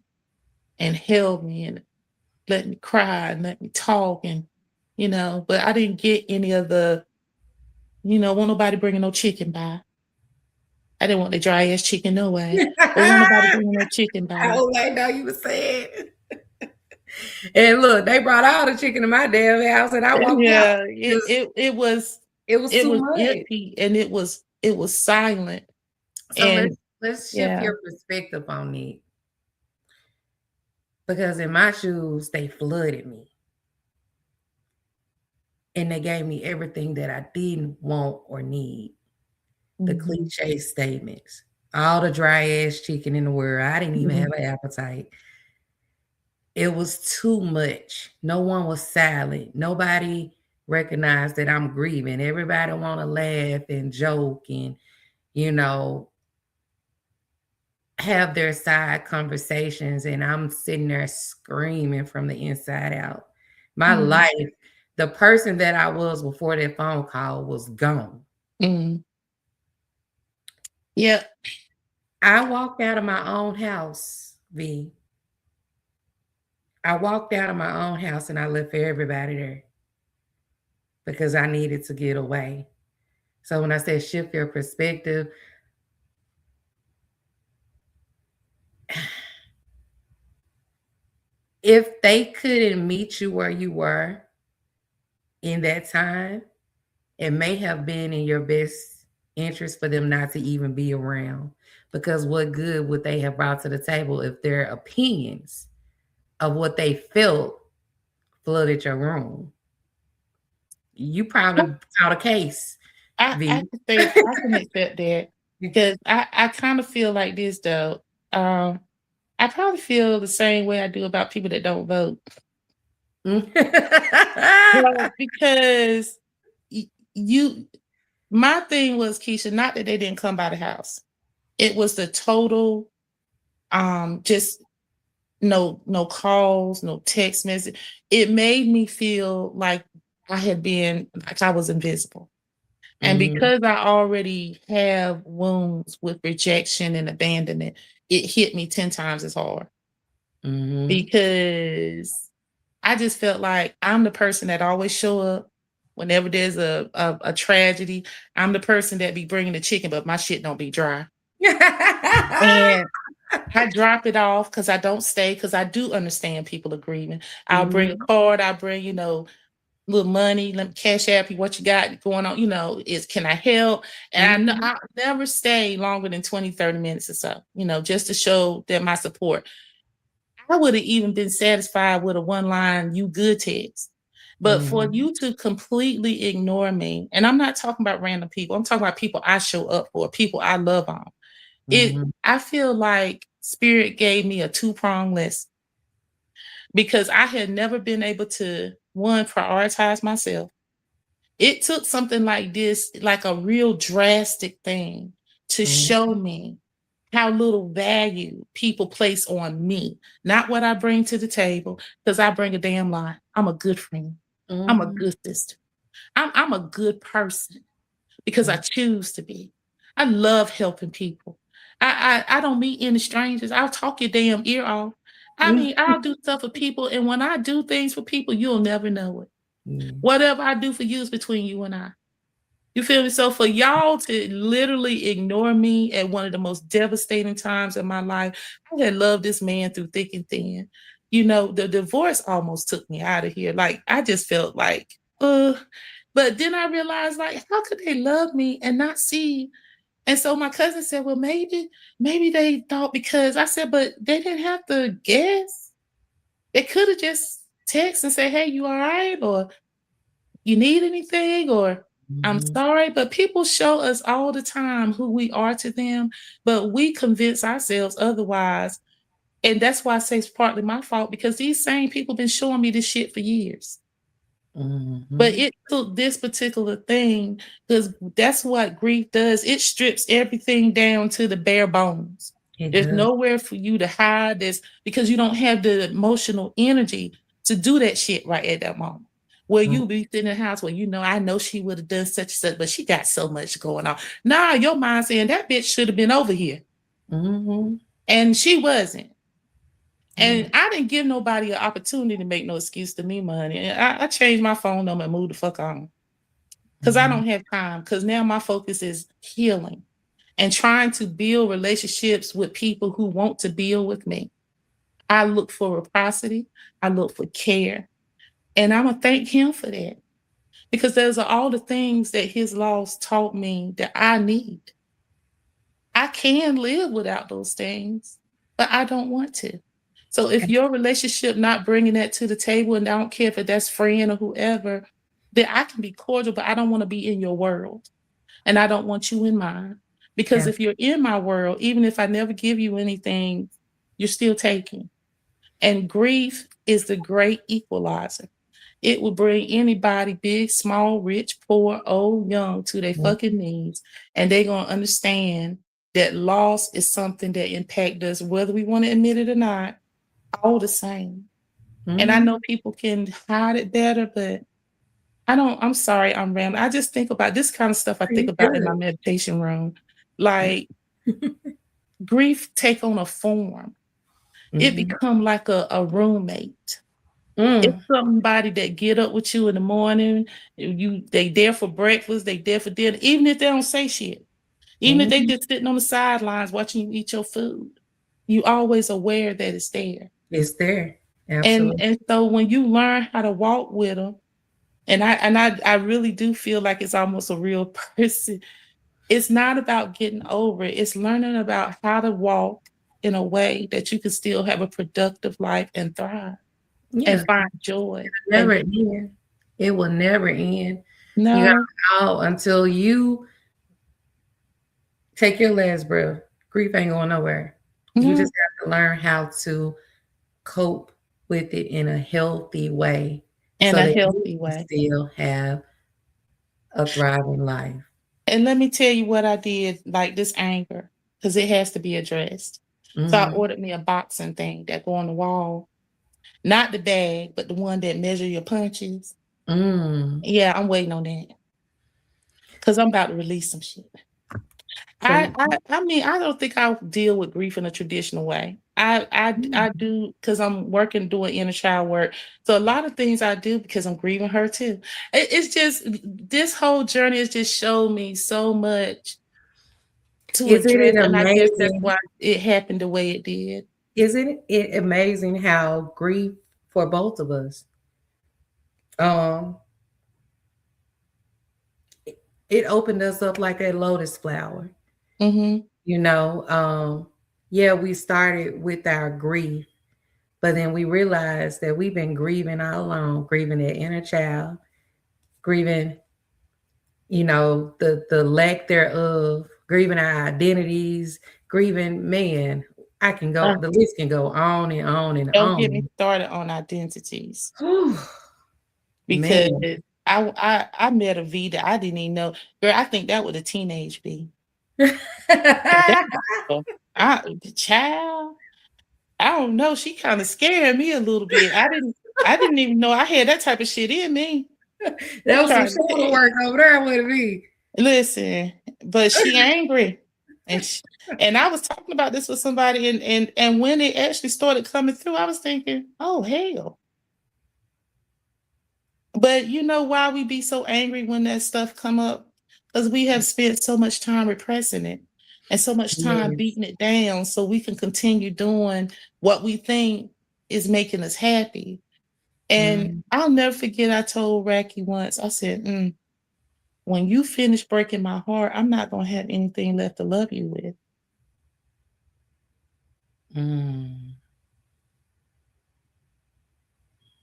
and held me and let me cry and let me talk but I didn't get any of the, won't nobody bringing no chicken by. I didn't want the dry ass chicken no way. But won't nobody bringing no chicken I by. was like, no, you were saying. And look, they brought all the chicken to my damn house, and I walked out Yeah, because it was it too was much. empty and it was silent. So And let's shift yeah. your perspective on it, because in my shoes, they flooded me and they gave me everything that I didn't want or need. The Mhm. cliche statements, all the dry ass chicken in the world. I didn't even have Mhm. an appetite. It was too much. No one was silent. Nobody recognized that I'm grieving. Everybody want to laugh and joke and, you know, have their side conversations. And I'm sitting there screaming from the inside out. My Mhm. life, the person that I was before that phone call was gone. Mhm. Yeah. I walked out of my own house, V. I walked out of my own house and I left everybody there because I needed to get away. So when I said shift your perspective, if they couldn't meet you where you were in that time, it may have been in your best interest for them not to even be around. Because what good would they have brought to the table if their opinions of what they felt flooded your room? You probably caught a case, I V. can say I can accept that because I kind of feel like this though. Um, I probably feel the same way I do about people that don't vote. Well, because you, my thing was Keisha, not that they didn't come by the house. It was the total, just no calls, no text message. It made me feel like I was invisible. And Mhm, because I already have wounds with rejection and abandonment, it hit me 10 times as hard mhm. because I just felt like I'm the person that always show up whenever there's a tragedy. I'm the person that be bringing the chicken, but my shit don't be dry. And I drop it off because I don't stay because I do understand people are grieving. I'll bring a Mhm, card, I'll bring, little money, let me cash app you what you got going on, is can I help? And I know mhm, I never stay longer than 20, 30 minutes or so, just to show that my support. I would have even been satisfied with a one line, you good text. But for mhm, you to completely ignore me, and I'm not talking about random people, I'm talking about people I show up for, people I love on. mhm, I feel like spirit gave me a two-pronged lesson because I had never been able to one prioritize myself. It took something like this, like a real drastic thing, to mhm, show me how little value people place on me, not what I bring to the table, because I bring a damn lot. I'm a good friend. I'm a mhm, good sister. I'm a good person because I mhm, choose to be. I love helping people. I don't meet any strangers. I'll talk your damn ear off. I mhm. mean, I'll do stuff for people, and when I do things for people, you'll never know it. Yeah. Whatever I do for you is between you and I. You feel me? So for y'all to literally ignore me at one of the most devastating times in my life, I had loved this man through thick and thin. The divorce almost took me out of here. Like I just felt like, but then I realized, like, how could they love me and not see? And so my cousin said, well, maybe they thought because I said, but they didn't have to guess. They could have just text and say, hey, you all right? Or you need anything? Or I'm Mhm, sorry. But people show us all the time who we are to them, but we convince ourselves otherwise. And that's why I say it's partly my fault because these same people been showing me this shit for years. But Mhm. it took this particular thing because that's what grief does. It strips everything down to the bare bones. It There's does. nowhere for you to hide this because you don't have the emotional energy to do that shit right at that moment. Where Mm, you be sitting in the house where you know, I know she would have done such and such, but she got so much going on. Nah, your mind saying that bitch should have been over here. mhm. And she wasn't. Yeah. And I didn't give nobody an opportunity to make no excuse to me, money. And I changed my phone number and moved the fuck on. Because I Mhm. don't have time. Because now my focus is healing and trying to build relationships with people who want to build with me. I look for reciprocity. I look for care. And I'm going to thank him for that. Because those are all the things that his laws taught me that I need. I can live without those things, but I don't want to. So if your relationship not bringing that to the table, and I don't care if that's friend or whoever, then I can be cordial, but I don't want to be in your world. And I don't want you in mine. Because Yeah. if you're in my world, even if I never give you anything, you're still taking. And grief is the great equalizer. It will bring anybody, big, small, rich, poor, old, young, to their Mm, fucking knees. And they're going to understand that loss is something that impact us, whether we want to admit it or not, all the same. And I know mhm. people can hide it better, but I don't, I'm sorry, I'm rambling. I just think about this kind of stuff I think You about in my good. meditation room. Like grief take on a form. It Mhm. become like a roommate. It's Mm. somebody that get up with you in the morning. They there for breakfast, they there for dinner, even if they don't say shit. Even if they Mhm. just sitting on the sidelines watching you eat your food. You always aware that it's there. It's there. And Absolutely. and so when you learn how to walk with them, and I really do feel like it's almost a real person. It's not about getting over it. It's learning about how to walk in a way that you can still have a productive life and thrive and Yeah. find joy Never and end. It will never end. You no. got out until you take your last breath. Grief ain't going nowhere. You Mhm. just have to learn how to cope with it in a healthy way In so a that you healthy can way. still have a thriving life. And let me tell you what I did, like this anger, because it has to be addressed. So I Mhm. ordered me a boxing thing that go on the wall, not the bag, but the one that measure your punches. Mm. Yeah, I'm waiting on that because I'm about to release some shit. I, So I I mean I don't think I'll deal with grief in a traditional way. I mm, do because I'm working doing inner child work. So a lot of things I do because I'm grieving her too. It's just this whole journey has just showed me so much to isn't address, it and I guess that's amazing? why it happened the way it did. Isn't it amazing how grief for both of us, um, it opened us up like a lotus flower. Mhm. You know, yeah, we started with our grief, but then we realized that we've been grieving all along, grieving that inner child, grieving, the lack thereof, grieving our identities, grieving, man, I can go, Uh, the list can go on and on and don't get me on. started on identities Whew, because man. I met a V that I didn't even know. Girl, I think that was a teenage V. That the child, I don't know. She kind of scared me a little bit. I didn't even know I had that type of shit in me. That I'm was some trying to tell shoulder you. work over there with me. Listen, but she angry. And and I was talking about this with somebody, and when it actually started coming through, I was thinking, oh hell. But you know why we be so angry when that stuff come up? Because we have spent so much time repressing it and so much time Yes. beating it down so we can continue doing what we think is making us happy. And Mm, I'll never forget I told Racky once, I said, when you finish breaking my heart, I'm not gonna have anything left to love you with. mm,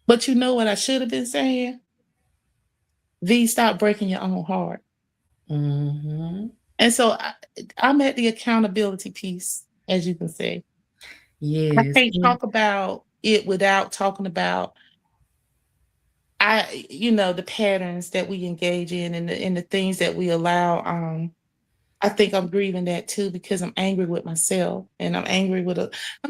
But you know what I should have been saying? V, stop breaking your own heart. mhm. And so I'm at the accountability piece, as you can say. I Yes. can't talk about it without talking about the patterns that we engage in and the things that we allow. I think I'm grieving that too because I'm angry with myself and I'm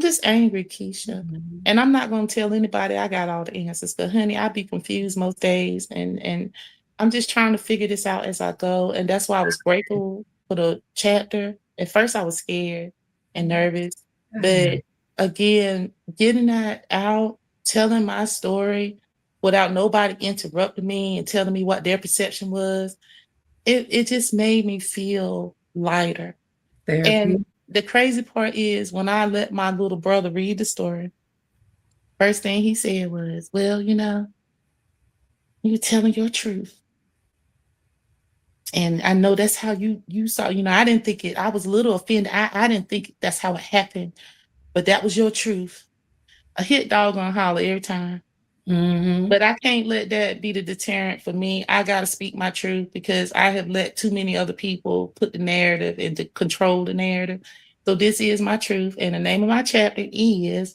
just angry, Keisha. Mhm. And I'm not gonna tell anybody I got all the answers, but honey, I be confused most days and I'm just trying to figure this out as I go. And that's why I was grateful for the chapter. At first I was scared and nervous, I know. but again, getting that out, telling my story without nobody interrupting me and telling me what their perception was, it just made me feel lighter. Therapy. And the crazy part is when I let my little brother read the story, first thing he said was, "Well, you're telling your truth." And I know that's how you saw, I didn't think it, I was a little offended. I didn't think that's how it happened, but that was your truth. A hit dog gonna holler every time. Mhm. But I can't let that be the deterrent for me. I got to speak my truth because I have let too many other people put the narrative and to control the narrative. So this is my truth. And the name of my chapter is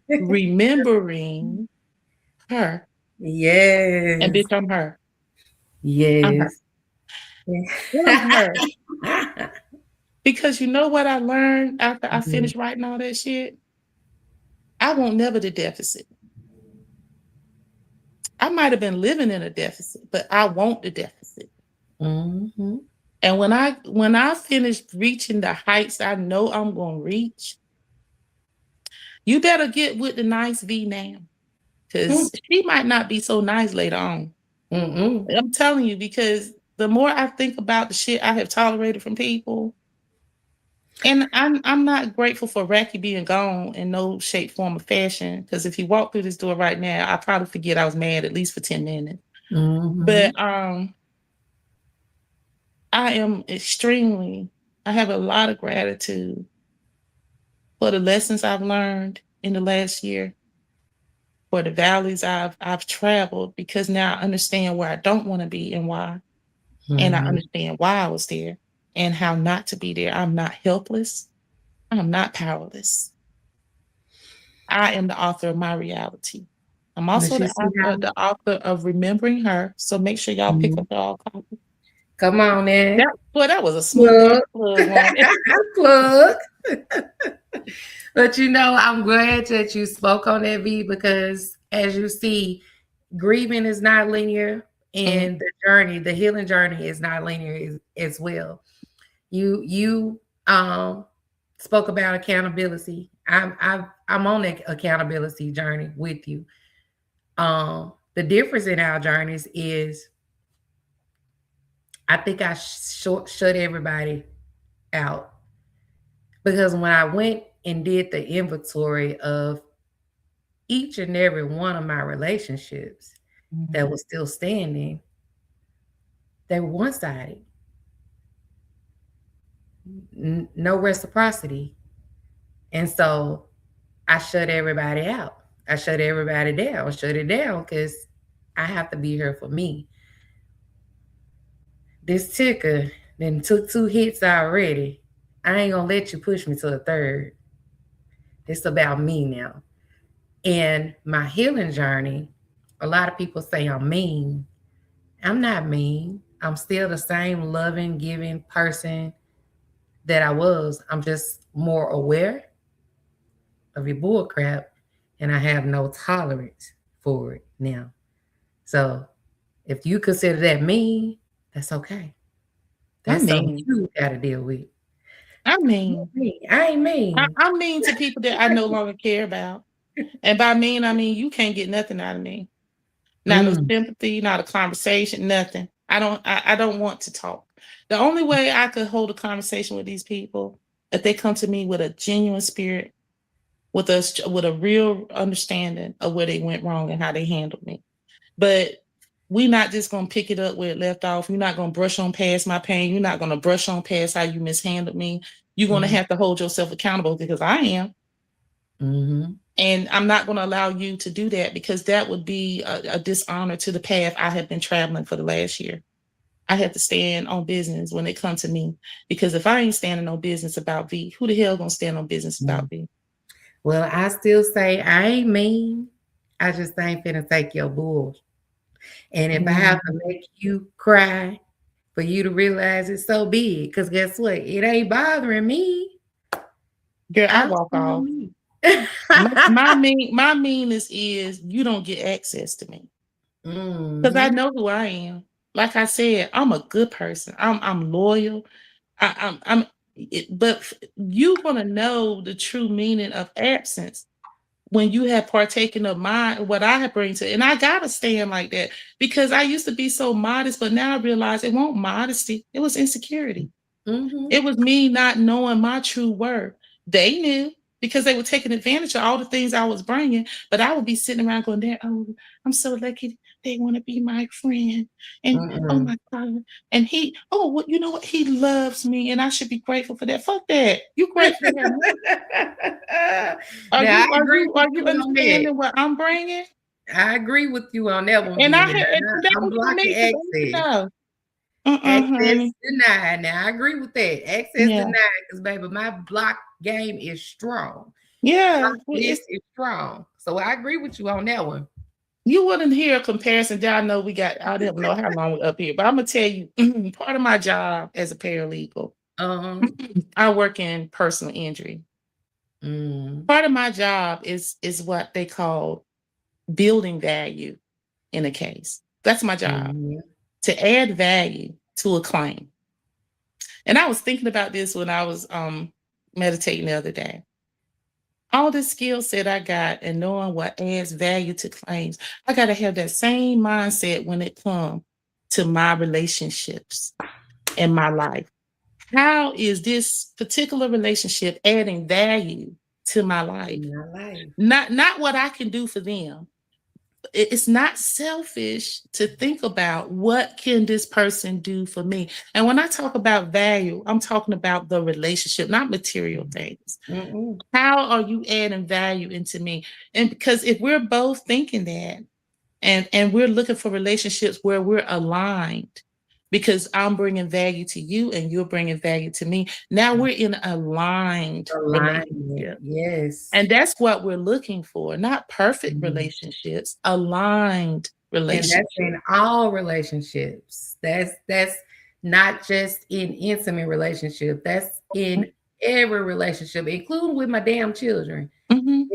Remembering Her. And Yes. bitch, I'm her. I'm her. Yes. I'm her. Because you know what I learned after I Mhm. finished writing all that shit? I won't never the deficit. I might have been living in a deficit, but I want the deficit. Mhm. And when I finished reaching the heights I know I'm gonna reach, you better get with the nice V now. Cause she might not be so nice later on. Mm-mm. I'm telling you, because the more I think about the shit I have tolerated from people, and I'm not grateful for Racky being gone in no shape, form, or fashion. Because if he walked through this door right now, I probably forget I was mad at least for 10 minutes. Mhm. But I am I have a lot of gratitude for the lessons I've learned in the last year, for the valleys I've traveled, because now I understand where I don't want to be and why. And I Mhm. understand why I was there and how not to be there. I'm not helpless. I'm not powerless. I am the author of my reality. I'm also But you see how the author of Remembering Her. So make sure y'all pick mhm. up y'all copy. Come on That in. that was a smooth ass Plug. plug, wasn't it? Plug. But I'm glad that you spoke on that, V, because as you see, grieving is not linear, Mm, and the healing journey is not linear as well. You spoke about accountability. I'm on that accountability journey with you. The difference in our journeys is I think I shut everybody out because when I went and did the inventory of each and every one of my relationships that mm. was still standing, they were one sided, no reciprocity. And so I shut everybody out. I shut everybody down, shut it down because I have to be here for me. This ticker then took 2 hits already. I ain't gonna let you push me to a third. It's about me now. And my healing journey, a lot of people say I'm mean. I'm not mean. I'm still the same loving, giving person that I was. I'm just more aware of your bull crap and I have no tolerance for it now. So if you consider that mean, that's okay. I That's something mean, you got to deal with. I mean, I ain't mean. I mean to people that I no longer care about. And by mean, I mean you can't get nothing out of me. Not no Mm, sympathy, not a conversation, nothing. I don't want to talk. The only way I could hold a conversation with these people, if they come to me with a genuine spirit, with a real understanding of where they went wrong and how they handled me. But we're not just gonna pick it up where it left off. You're not gonna brush on past my pain. You're not gonna brush on past how you mishandled me. You're gonna mm, have to hold yourself accountable because I am. mm, And I'm not going to allow you to do that because that would be a dishonor to the path I have been traveling for the last year. I have to stand on business when it comes to me because if I ain't standing on business about V, who the hell gonna stand on business about mm. V? Well, I still say I ain't mean. I just ain't finna take your bull. And if I have to Mhm. make you cry for you to realize it's so big, because guess what? It ain't bothering me. Girl, I I'm walk still off. me. My meanness is you don't get access to me because I Mhm. know who I am. Like I said, I'm a good person. I'm loyal. I'm but you gonna know the true meaning of absence when you have partaken of what I have bring to, and I gotta stand like that because I used to be so modest, but now I realize it won't modesty. It was insecurity. Mhm. It was me not knowing my true worth. They knew because they were taking advantage of all the things I was bringing, but I would be sitting around going, there, oh, I'm so lucky they want to be my friend. And oh Mm-mm. my God. And oh, well, you know what? He loves me and I should be grateful for that. Fuck that. You grateful to him. Now, I agree with Are you you on that. understanding what I'm bringing? I agree with you on that one, And V. Now, and that I'm was for blocking me because you access. know, Access honey. denied. Now, I agree with that. Access Yeah. denied because, baby, my block game is strong. Yeah. Block list is strong. So I agree with you on that one. You wouldn't hear a comparison. Y'all know I don't know how long we're up here, but I'm gonna tell you part of my job as a paralegal, Um, I work in personal injury. mm, Part of my job is what they call building value in a case. That's my job. mhm, To add value to a claim. And I was thinking about this when I was meditating the other day. All this skill set I got and knowing what adds value to claims, I got to have that same mindset when it comes to my relationships in my life. How is this particular relationship adding value to my life? in my life. Not what I can do for them. It's not selfish to think about what can this person do for me. And when I talk about value, I'm talking about the relationship, not material things. Mm-mm. How are you adding value into me? And because if we're both thinking that and we're looking for relationships where we're aligned, because I'm bringing value to you and you're bringing value to me, now we're in aligned Alignment. relationship. Yes. And that's what we're looking for, not perfect Mhm. relationships, aligned And that's relationships. in all relationships. That's not just in intimate relationship. That's in every relationship, including with my damn children. Mhm.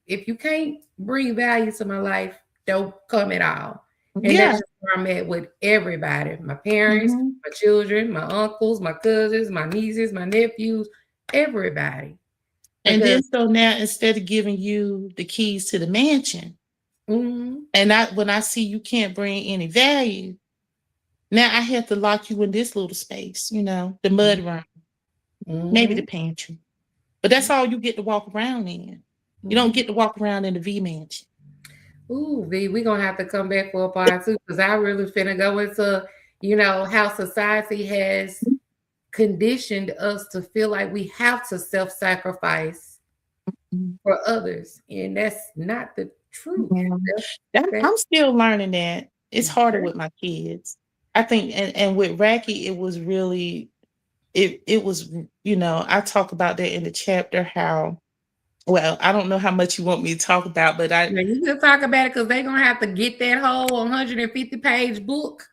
If you can't bring value to my life, don't come at all. And that's Yeah. just where I'm at with everybody. My parents, Mhm. my children, my uncles, my cousins, my nieces, my nephews, everybody. And Because then so now instead of giving you the keys to the mansion, mhm, and when I see you can't bring any value, now I have to lock you in this little space, the mud room, maybe the mhm, pantry. But that's all you get to walk around in. You don't mhm. get to walk around in the V mansion. Ooh, V, we gonna have to come back for a part two because I really finna go into, how society has conditioned us to feel like we have to self-sacrifice Mhm. for others, and that's not the truth. Yeah. That's I'm still learning that. It's harder okay. with my kids. I think and with Racky, it was really it was, I talk about that in the chapter how well, I don't know how much you want me to talk about, but I Yeah, you can talk about it because they're gonna have to get that whole 150-page book,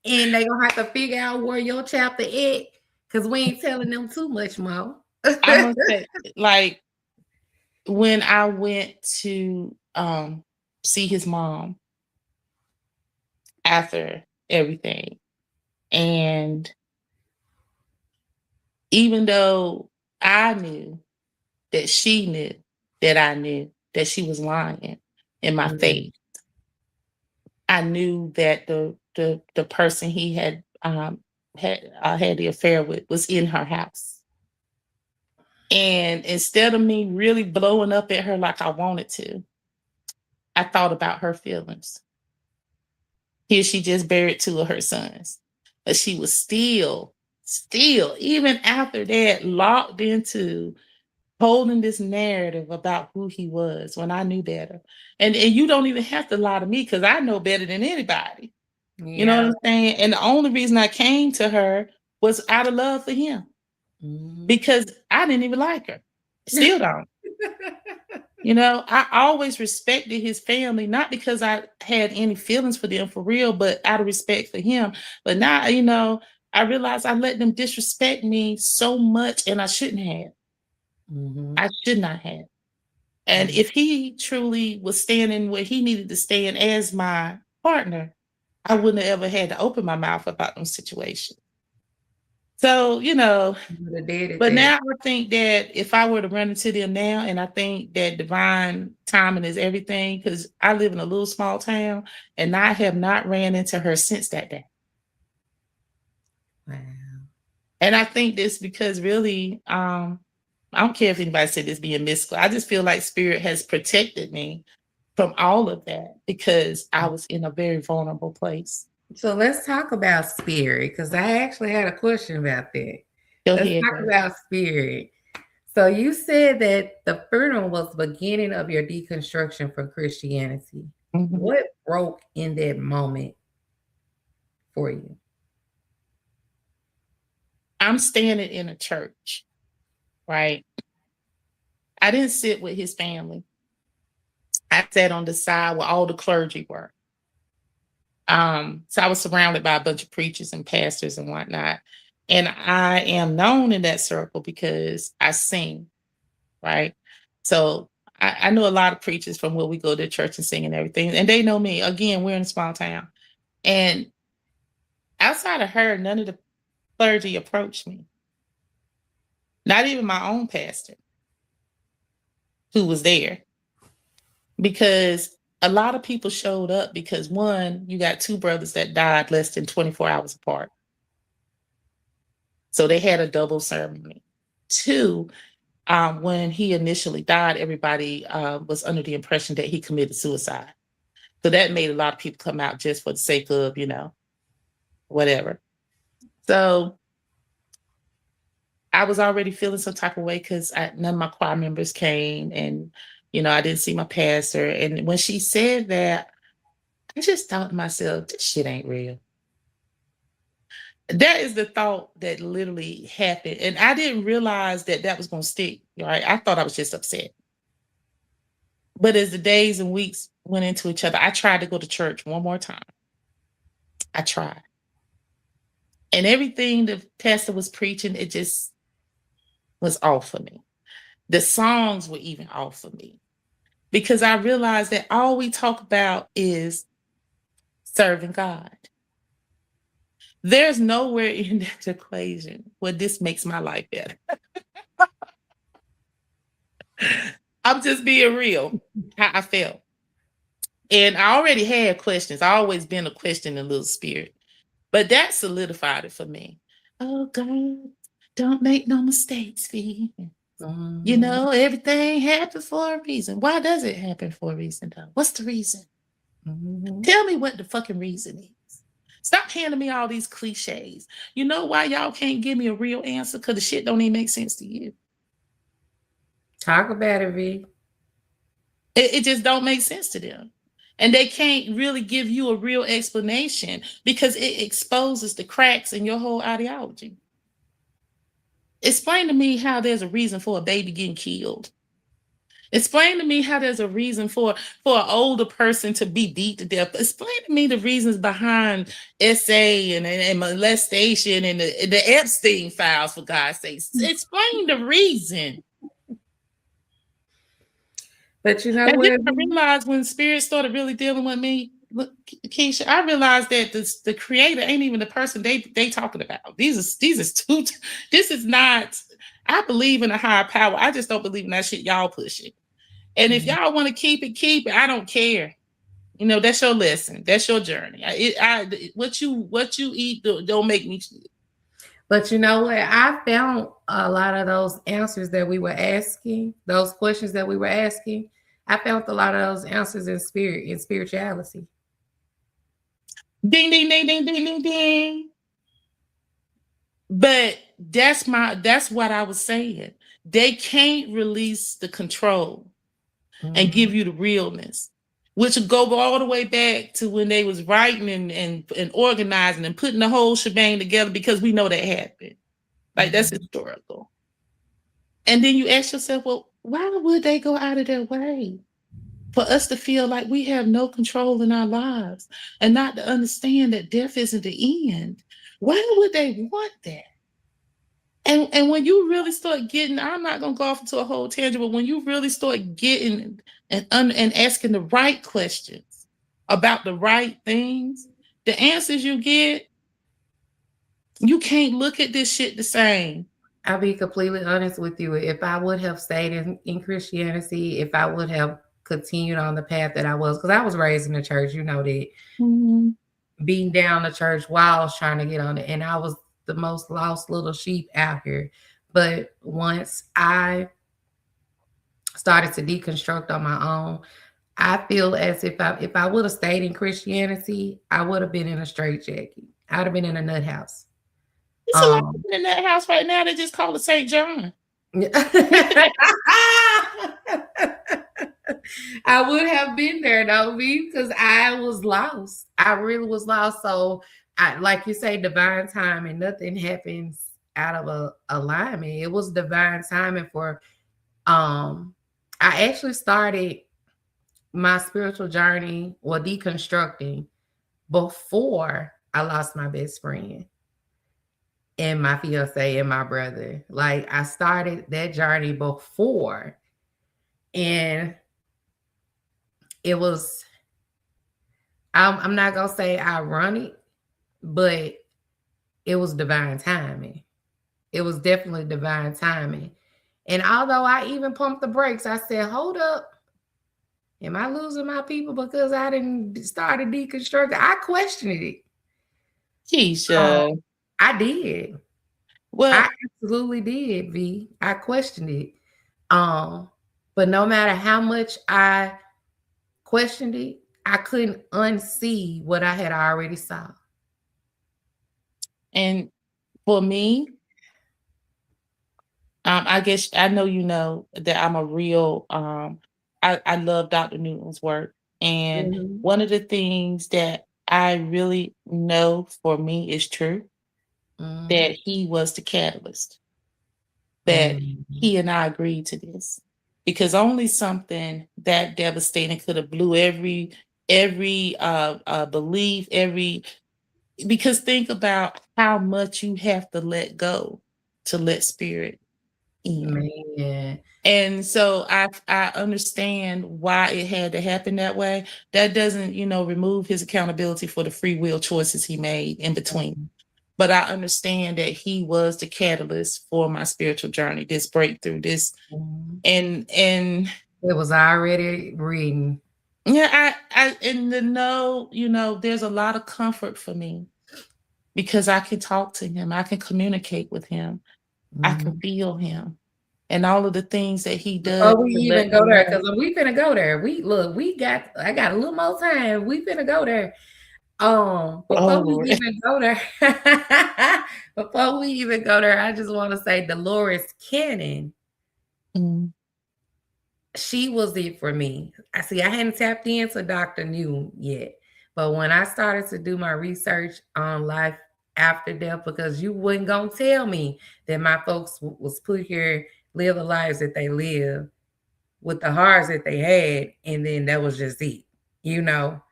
and they're gonna have to figure out where your chapter at because we ain't telling them too much more. I must say, like when I went to see his mom after everything, and even though I knew that she knew that I knew that she was lying in my Mhm, face, I knew that the person he had the affair with was in her house. And instead of me really blowing up at her like I wanted to, I thought about her feelings. Here she just buried two of her sons. But she was still, even after that, locked into holding this narrative about who he was when I knew better. And you don't even have to lie to me because I know better than anybody. You know what yeah. I'm saying? And the only reason I came to her was out of love for him Mhm. because I didn't even like her. Still don't. I always respected his family, not because I had any feelings for them for real, but out of respect for him. But now, I realize I let them disrespect me so much and I shouldn't have. Mhm. I should not have. And Mhm. if he truly was standing where he needed to stand as my partner, I wouldn't have ever had to open my mouth about those situations. So, You would have did it but there. now I think that if I were to run into them now, and I think that divine timing is everything, because I live in a little small town and I have not ran into her since that day. Wow. And I think this because really, I don't care if anybody said this being mystical. I just feel like spirit has protected me from all of that because I was in a very vulnerable place. So let's talk about spirit because I actually had a question about that. Go Let's ahead, talk girl. about spirit. So you said that the funeral was the beginning of your deconstruction from Christianity. Mhm. What broke in that moment for you? I'm standing in a church, right? I didn't sit with his family. I sat on the side where all the clergy were. So I was surrounded by a bunch of preachers and pastors and whatnot. And I am known in that circle because I sing, right? So I know a lot of preachers from where we go to church and sing and everything. And they know me. Again, we're in a small town. And outside of her, none of the clergy approached me. Not even my own pastor who was there. Because a lot of people showed up because one, you got two brothers that died less than 24 hours apart. So they had a double ceremony. Two, when he initially died, everybody was under the impression that he committed suicide. So that made a lot of people come out just for the sake of, whatever. So I was already feeling some type of way because none of my choir members came and, I didn't see my pastor. And when she said that, I just thought to myself, this shit ain't real. That is the thought that literally happened. And I didn't realize that that was going to stick, right? I thought I was just upset. But as the days and weeks went into each other, I tried to go to church one more time. I tried. And everything the pastor was preaching, it just was off for me. The songs were even off for me because I realized that all we talk about is serving God. There's nowhere in that equation where this makes my life better. I'm just being real, how I felt. And I already had questions. I always been a questioning little spirit. But that solidified it for me. Oh God, don't make no mistakes, V. Mhm. Everything happens for a reason. Why does it happen for a reason though? What's the reason? Mhm. Tell me what the fucking reason is. Stop handing me all these cliches. You know why y'all can't give me a real answer? Because the shit don't even make sense to you. Talk about it, V. It just don't make sense to them. And they can't really give you a real explanation because it exposes the cracks in your whole ideology. Explain to me how there's a reason for a baby getting killed. Explain to me how there's a reason for an older person to be beat to death. Explain to me the reasons behind SA and molestation and the Epstein files, for God's sake. Explain the reason. But you know And then what, I V? realized when spirit started really dealing with me, look, Keisha, I realized that the creator ain't even the person they talking about. These is two. This is not. I believe in a higher power. I just don't believe in that shit y'all pushing. And if Mhm. y'all want to keep it, keep it. I don't care. That's your lesson. That's your journey. What you eat don't make me. But you know what? I found a lot of those answers that we were asking, those questions that we were asking. I found a lot of those answers in spirit, in spirituality. Ding ding ding ding ding ding ding. But that's what I was saying. They can't release the control and Mhm. give you the realness, which will go all the way back to when they was writing and organizing and putting the whole shebang together because we know that happened. Like that's Mhm. historical. And then you ask yourself, well, why would they go out of their way for us to feel like we have no control in our lives and not to understand that death isn't the end? Why would they want that? And when you really start getting, I'm not gonna go off into a whole tangent, but when you really start getting and asking the right questions about the right things, the answers you get, you can't look at this shit the same. I'll be completely honest with you. If I would have stayed in Christianity, if I would have continued on the path that I was, because I was raised in the church, you know that, Mhm. beating down the church while I was trying to get on it, and I was the most lost little sheep out here. But once I started to deconstruct on my own, I feel as if I would have stayed in Christianity, I would have been in a straitjacket. I'd have been in a nut house. It's a lot Um, in that house right now that just call it St. John. I would have been there though, because I was lost. I really was lost. So, like you say, divine timing. Nothing happens out of a alignment. It was divine timing for. Um, I actually started my spiritual journey or deconstructing before I lost my best friend and my fiance and my brother. Like I started that journey before, and it was, I'm not gonna say ironic, but it was divine timing. It was definitely divine timing. And although I even pumped the brakes, I said, hold up, am I losing my people because I didn't start a deconstruct? I questioned it. Um, Keisha. I did. I Well, absolutely did, V. I questioned it. Um, but no matter how much I questioned it, I couldn't unsee what I had already saw. and for me, I guess I know you know that I'm a real I love Dr. Newton's work. And Mhm. one of the things that I really know for me is true, Mhm. that he was the catalyst, that Mhm. he and I agreed to this. Because only something that devastating could have blew every belief, every because think about how much you have to let go to let spirit in. Man. And so I understand why it had to happen that way. That doesn't, remove his accountability for the free will choices he made in between. Mhm. But I understand that he was the catalyst for my spiritual journey, this breakthrough, this Mhm. and It was already reading. yeah, I and the know, there's a lot of comfort for me because I can talk to him, I can communicate with him, I can Mhm. feel him, and all of the things that he does Before we to even let me go there, know. because we finna go there. I got a little more time. We finna go there. Oh Before we Lord. even go there, before we even go there, I just want to say Dolores Cannon, Mm. she was it for me. I hadn't tapped into Dr. New yet, but when I started to do my research on life after death, because you wasn't gonna tell me that my folks was put here, live the lives that they live with the hearts that they had, and then that was just it, you know.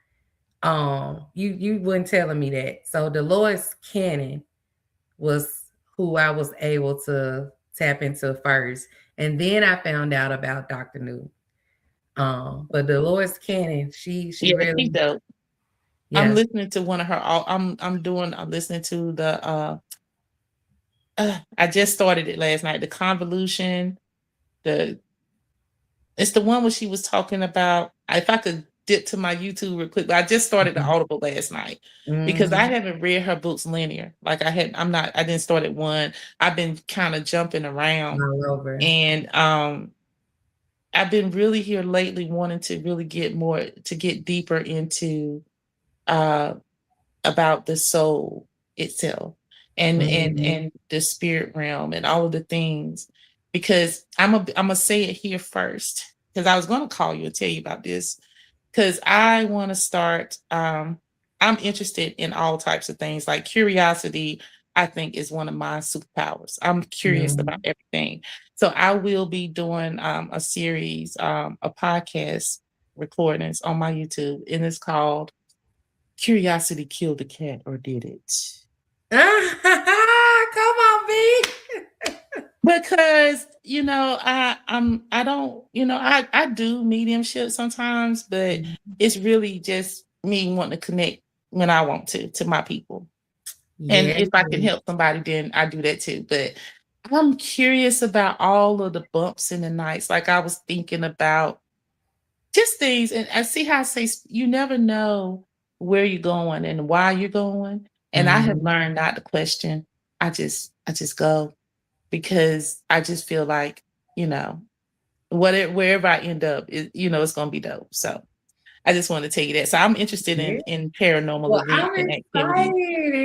You weren't telling me that. So Dolores Cannon was who I was able to tap into first, and then I found out about Dr. New. But Dolores Cannon, she Yeah, she really, dope. I'm yes. listening to one of her. I'm listening to the. I just started it last night. The convolution. The It's the one where she was talking about. If I could dip to my YouTube real quick, but I just started the Audible last night because I Mm-hmm. haven't read her books linear. Like I had, I'm not. I didn't start at one. I've been kind of jumping around, All over. and I've been really here lately wanting to really get deeper into uh about the soul itself and and Mm-hmm. and the spirit realm and all of the things, because I'm gonna say it here first because I was gonna call you and tell you about this because I want to start. I'm interested in all types of things like curiosity. I think is one of my superpowers. I'm curious about Mhm. everything. So I will be doing a series, a podcast recordings on my YouTube, and it's called Curiosity Killed the Cat or Did It? Come on, B. Because, I don't, I do mediumship sometimes, but Mhm. it's really just me wanting to connect when I want to my people. And Yes. if I can help somebody, then I do that too. But I'm curious about all of the bumps in the nights. Like I was thinking about just things, and I see how I say you never know where you're going and why you're going. And I have Mhm. learned not to question. I just go because I just feel like, you know, wherever I end up, it's gonna be dope. So I just want to tell you that. So I'm interested Yeah. in paranormal Well, events I'm and activities.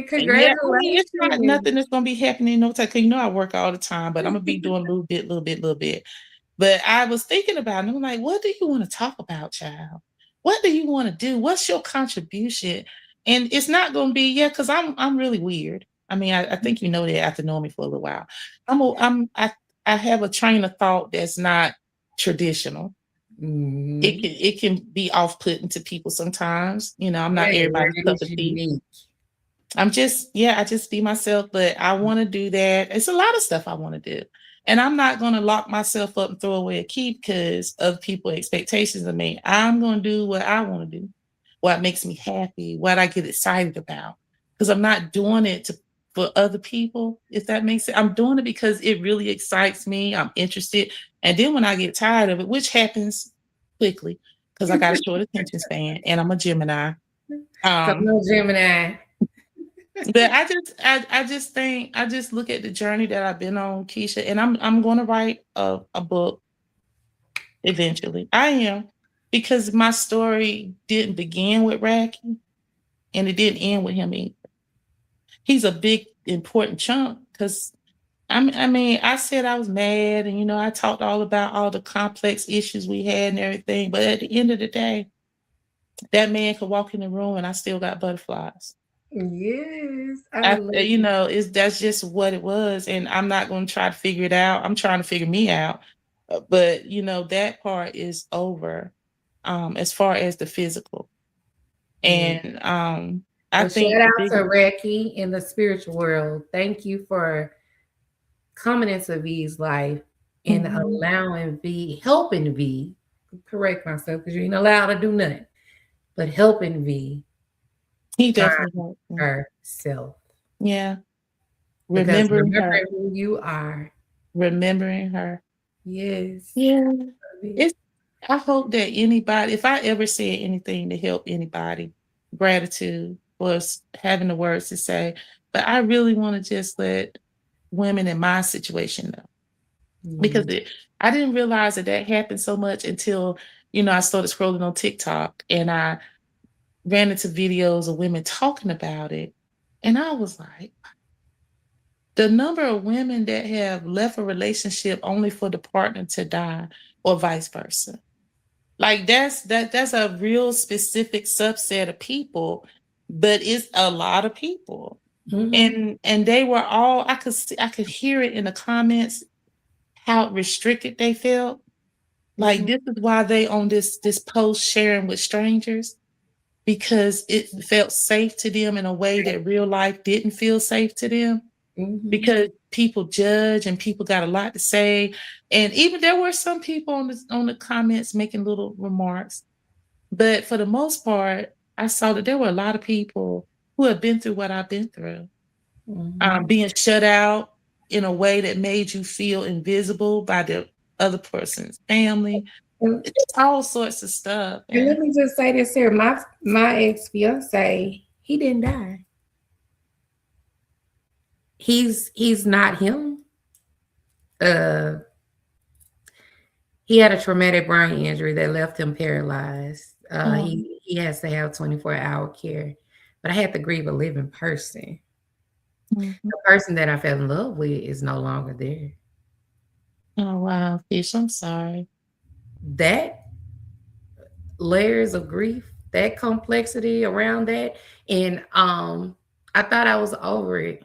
excited. Yeah, I mean, it's not Congratulations. nothing that's gonna be happening no time. 'Cause I work all the time, but I'm gonna be doing a little bit, little bit, little bit. But I was thinking about it, and I'm like, what do you want to talk about, child? What do you want to do? What's your contribution? And it's not gonna be, yeah, because I'm really weird. I mean, I think you know that after knowing me for a little while. I have a train of thought that's not traditional. It Mhm. can be off-putting to people sometimes. I'm not Hey, everybody's that cup is of tea. unique. I just be myself, but I want to do that. It's a lot of stuff I want to do. And I'm not going to lock myself up and throw away a key because of people expectations of me. I'm going to do what I want to do, what makes me happy, what I get excited about. Because I'm not doing it for other people, if that makes sense. I'm doing it because it really excites me. I'm interested. And then when I get tired of it, which happens quickly, because I got a short attention span and I'm a Gemini. Come Um, on, Gemini. but I just think I just look at the journey that I've been on, Keisha, and I'm gonna write a book eventually. I am, because my story didn't begin with Racky and it didn't end with him either. He's a big important chunk because I mean, I said I was mad and I talked all about all the complex issues we had and everything, but at the end of the day, that man could walk in the room and I still got butterflies. Yes, I love it. Is that's just what it was, and I'm not going to try to figure it out. I'm trying to figure me out, but that part is over. As far as the physical, Yeah. and I Well, think shout the out to biggest. Reiki in the spiritual world. Thank you for coming into V's life and Mhm. allowing V, helping V, correct myself because you ain't allowed to do nothing, but helping V He find definitely helped me. herself. Yeah, Because remembering her, remembering who you are, remembering her. yes, Yeah, V. it's. I hope that anybody, if I ever said anything to help anybody, gratitude was having the words to say. But I really want to just let women in my situation know, because Yeah. I didn't realize that happened so much until I started scrolling on TikTok and I ran into videos of women talking about it, and I was like, the number of women that have left a relationship only for the partner to die, or vice versa. Like that's a real specific subset of people, but it's a lot of people. Mm-hmm. And they were all, I could hear it in the comments how restricted they felt. Like, Mm-hmm. this is why they on this post sharing with strangers, because it felt safe to them in a way that real life didn't feel safe to them, Mm-hmm. because people judge and people got a lot to say. And even there were some people on the comments making little remarks, but for the most part, I saw that there were a lot of people who have been through what I've been through, Mm-hmm. being shut out in a way that made you feel invisible by the other person's family. And, It's just all sorts of stuff. and And let me just say this here: my ex fiance, he didn't die. He's not him. Uh, he had a traumatic brain injury that left him paralyzed. um, He has to have 24-hour care. But I had to grieve a living person. mhm. The person that I fell in love with is no longer there. Oh wow, Fish, I'm sorry. That layers of grief, that complexity around that, and I thought I was over it.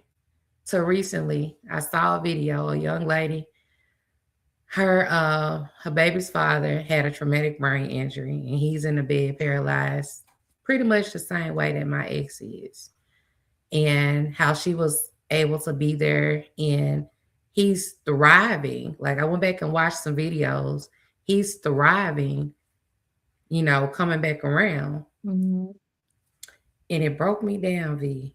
to recently, I saw a video, a young lady, her baby's father had a traumatic brain injury and he's in the bed paralyzed pretty much the same way that my ex is. And how she was able to be there and he's thriving. Like I went back and watched some videos. He's thriving, coming back around. Mhm. And it broke me down, V,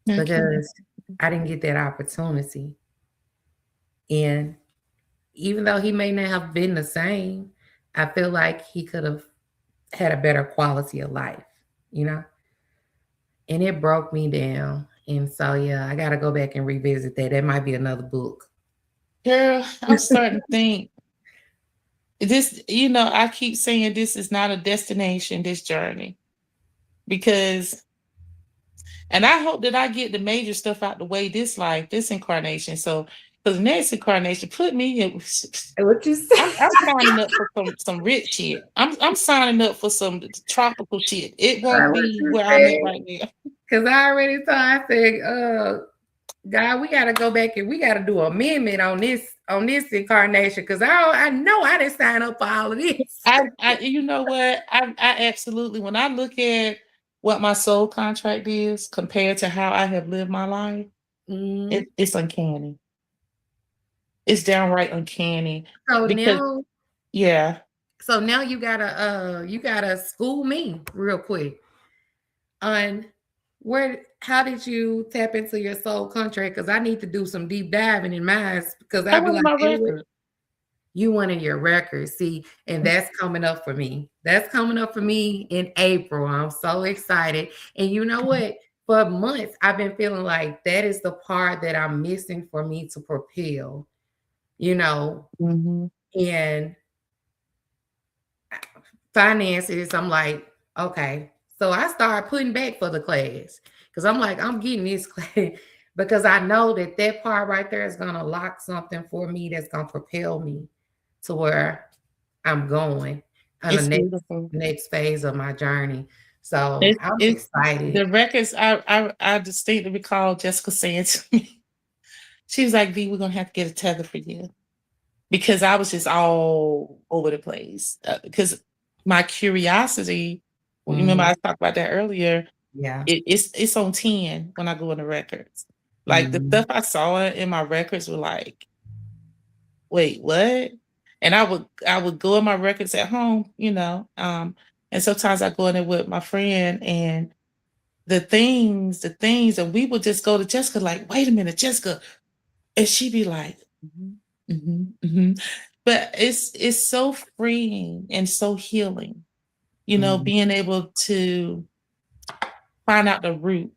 Okay. because I didn't get that opportunity. And even though he may not have been the same, I feel like he could have had a better quality of life, you know? And it broke me down. And so, yeah, I got to go back and revisit that. That might be another book. Girl, I'm starting to think this, I keep saying this is not a destination, this journey, because, and I hope that I get the major stuff out the way this life, this incarnation. So, because next incarnation, put me in. What you I'm say? signing up for some rich shit. I'm signing up for some tropical shit. It won't What be you where I'm at said? right now. Because I already thought, I said, God, we got to go back and we got to do an amendment on this incarnation because I know I didn't sign up for all of this. You know what? I absolutely, when I look at what my soul contract is compared to how I have lived my life, Mm. it's uncanny. It's downright uncanny So because, now, yeah. you gotta school me real quick on how did you tap into your soul contract? Because I need to do some deep diving in mine because I I'd be want like, my "Hey, record. you wanted your records, see, and that's coming up for me. That's coming up for me in April. I'm so excited. And you know what? For months, I've been feeling like that is the part that I'm missing for me to propel, you know, Mhm. and finances. I'm like, okay. So I started putting back for the class because I'm like, I'm getting this class because I know that that part right there is going to lock something for me that's going to propel me to where I'm going on the It's next beautiful. next phase of my journey. So I'm It's excited. the records. I distinctly recall Jessica saying to me, she was like, "V, we're gonna have to get a tether for you," because I was just all over the place. Because my curiosity, well, you remember I Mhm. talked about that earlier. Yeah. It's on 10 when I go in the records. Like the Mhm. stuff I saw in my records were like, wait, what? And I would go in my records at home, and sometimes I go in there with my friend and the things, and we would just go to Jessica, like, wait a minute, Jessica. And she'd be like, mhm, mhm, mhm. But it's so freeing and so healing, Mhm. being able to find out the root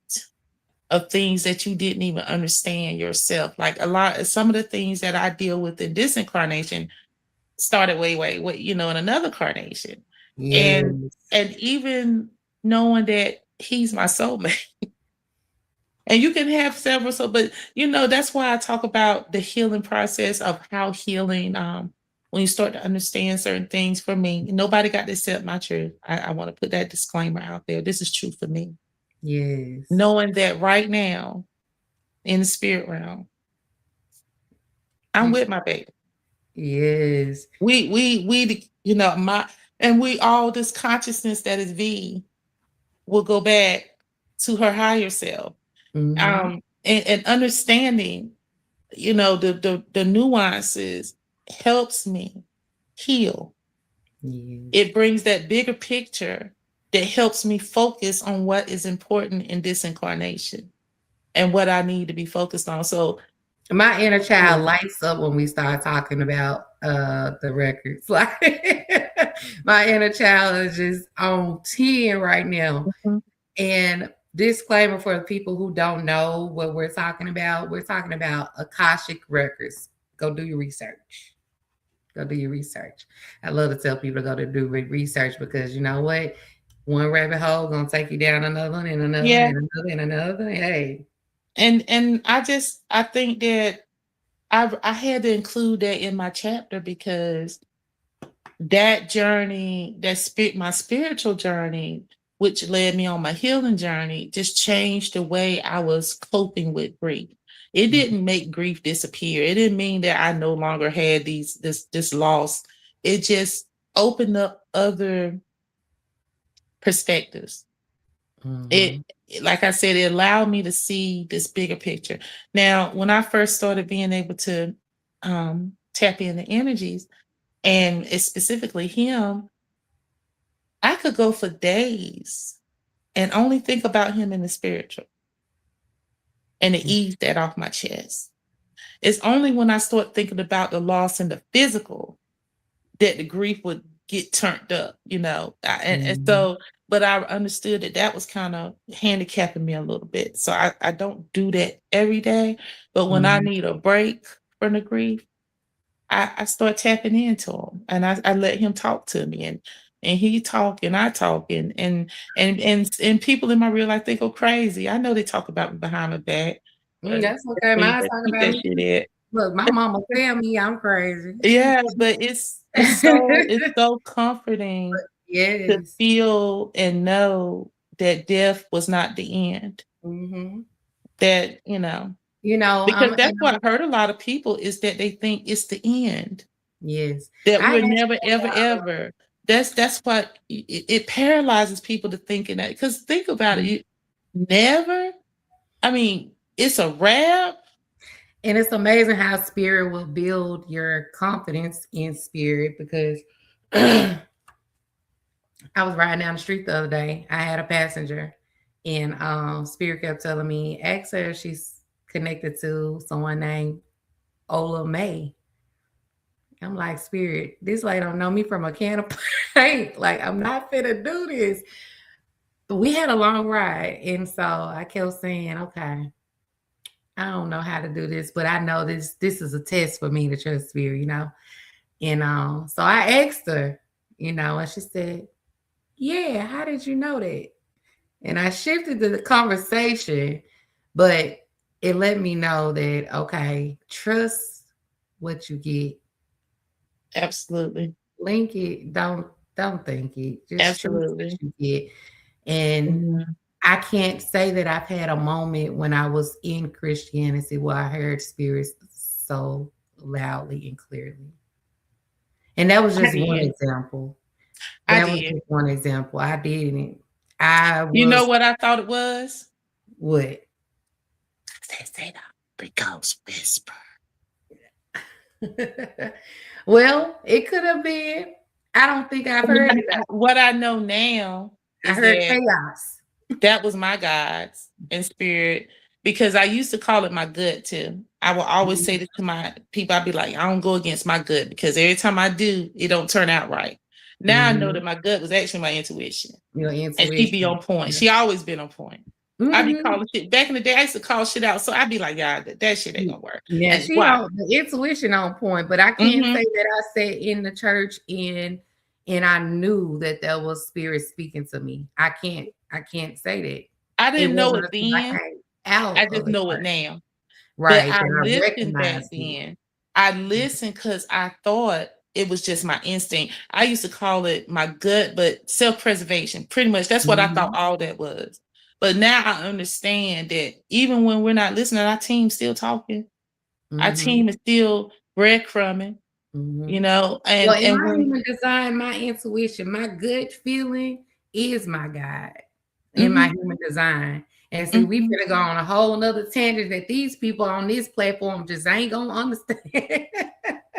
of things that you didn't even understand yourself. Like some of the things that I deal with in this incarnation started way, in another carnation. And Yes. and even knowing that he's my soulmate. And you can have several, so but that's why I talk about the healing process of how healing, when you start to understand certain things. For me, nobody got to accept my truth. I want to put that disclaimer out there. This is true for me. Yes. Knowing that right now in the spirit realm, I'm Y- with my baby. Yes. My, and we all, this consciousness that is V, will go back to her higher self. Mhm. And understanding, the nuances helps me heal. Yes. It brings that bigger picture that helps me focus on what is important in this incarnation and what I need to be focused on. So, My inner yeah. child lights up when we start talking about the records. Like my inner child is just on 10 right now. Mhm. And disclaimer for the people who don't know what we're talking about Akashic records. Go do your research. Go do your research. I love to tell people to go to do research because you know what? One rabbit hole gonna take you down another one and another one Yeah. and another and another. Hey. And I think that I had to include that in my chapter because that journey, my spiritual journey, which led me on my healing journey, just changed the way I was coping with grief. It Mhm. didn't make grief disappear. It didn't mean that I no longer had this loss. It just opened up other perspectives. It, Mhm. like I said, it allowed me to see this bigger picture. Now, when I first started being able to tap into energies, and it's specifically him, I could go for days and only think about him in the spiritual and to ease that off my chest. It's only when I start thinking about the loss in the physical that the grief would get turned up, and Mhm. so, but I understood that that was kind of handicapping me a little bit. So I don't do that every day, but when I Mhm. need a break from the grief, I start tapping into him, and I let him talk to me, and he talk and I talk, and people in my real life, they go crazy. I know they talk about me behind my back, but That's that's okay. where you Mine's better talking keep about that me shit too. at. Look, my mama tell me I'm crazy. Yeah, but it's so comforting to Yes. feel and know that death was not the end. Mhm. That, because that's And what hurt a lot of people, is that they think it's the end. yes. That I we're actually never, ever, ever. That's what it paralyzes people to thinking that. Because think about it, Mhm. you never. I mean, it's a wrap. And it's amazing how spirit will build your confidence in spirit because I was riding down the street the other day. I had a passenger, and Spirit kept telling me, ask her if she's connected to someone named Ola May. I'm like, Spirit, this lady don't know me from a can of paint. Like, I'm not finna do this. But we had a long ride, and so I kept saying, okay, I don't know how to do this, but I know this is a test for me to trust Spirit, And so I asked her, and she said, yeah, how did you know that? And I shifted the conversation, but it let me know that okay, trust what you get. Absolutely. Link it, don't think it. Just trust what Absolutely. you get. And Mhm. I can't say that I've had a moment when I was in Christianity where I heard spirits so loudly and clearly. And that was I just one did. example. I That was did. just one example. I didn't. I You know was what I thought it was? what? They say the ghost whisper. Well, it could have been. I don't think I've heard it. What I know now I is heard that chaos. that was my guides and spirit, because I used to call it my gut too. I will always say Mhm, this to my people. I'd be like, I don't go against my gut, because every time I do, it don't turn out right. Now I know mhm. that my gut was actually my intuition. Your And she be intuition. on point. Yeah. She always been on point. I be Mhm. calling shit. Back in the day, I used to call shit out. So I'd be like, yeah, that shit ain't Mm. gonna work. Yeah, And she why? on the intuition on point, but I can't Hmm. say that I sat in the church and I knew that there was spirit speaking to me. I can't say that. I It didn't know wasn't it until I then. came out I of just the know it church, now. But right, I that I listened back recognized it. then. I listened because I thought it was just my instinct. I used to call it my gut, but self-preservation. Pretty much that's what I thought Mhm, all that was. But now I understand that even when we're not listening, our team's still talking. Our mhm, team is still breadcrumbing, mhm. Well, and in my when human design, my intuition, my gut feeling is my guide in my mhm, human design. And see, we mhm. finna go on a whole nother tangent that these people on this platform just ain't gonna understand.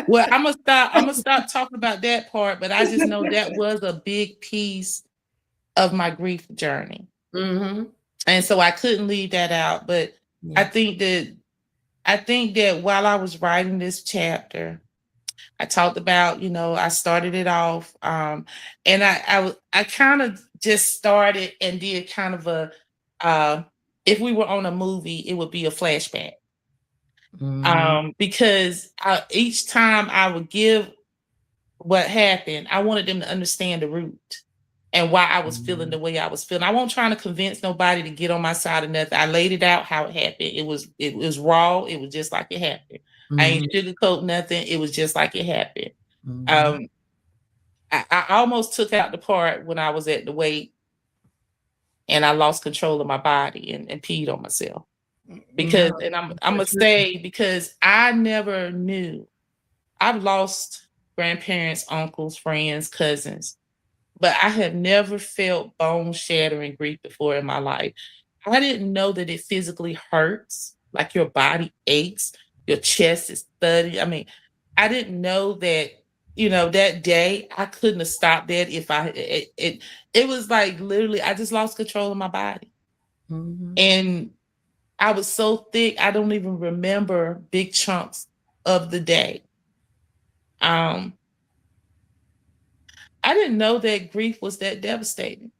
Well, I'm gonna stop talking about that part, but I just know that was a big piece of my grief journey. Hmm. And so I couldn't leave that out. But I Yes. think that I think that while I was writing this chapter, I talked about, I started it off, and I kind of just started and did kind of a, uh, if we were on a movie, it would be a flashback, Hmm. because each time I would give what happened, I wanted them to understand the root and why I was feeling Hmm. the way I was feeling. I wasn't trying to convince nobody to get on my side or nothing. I laid it out how it happened. It was raw. It was just like it happened. I ain't Hmm. sugarcoat nothing. It was just like it happened. Hmm. Um, I almost took out the part when I was at the wake, and I lost control of my body and peed on myself. No, Because and I'm for gonna sure. say because I never knew. I've lost grandparents, uncles, friends, cousins, but I have never felt bone shattering grief before in my life. I didn't know that it physically hurts, like your body aches, your chest is thudding. I mean, I didn't know that, that day I couldn't have stopped that if it was like literally I just lost control of my body. Mhm. And I was so thick, I don't even remember big chunks of the day. Um, I didn't know that grief was that devastating.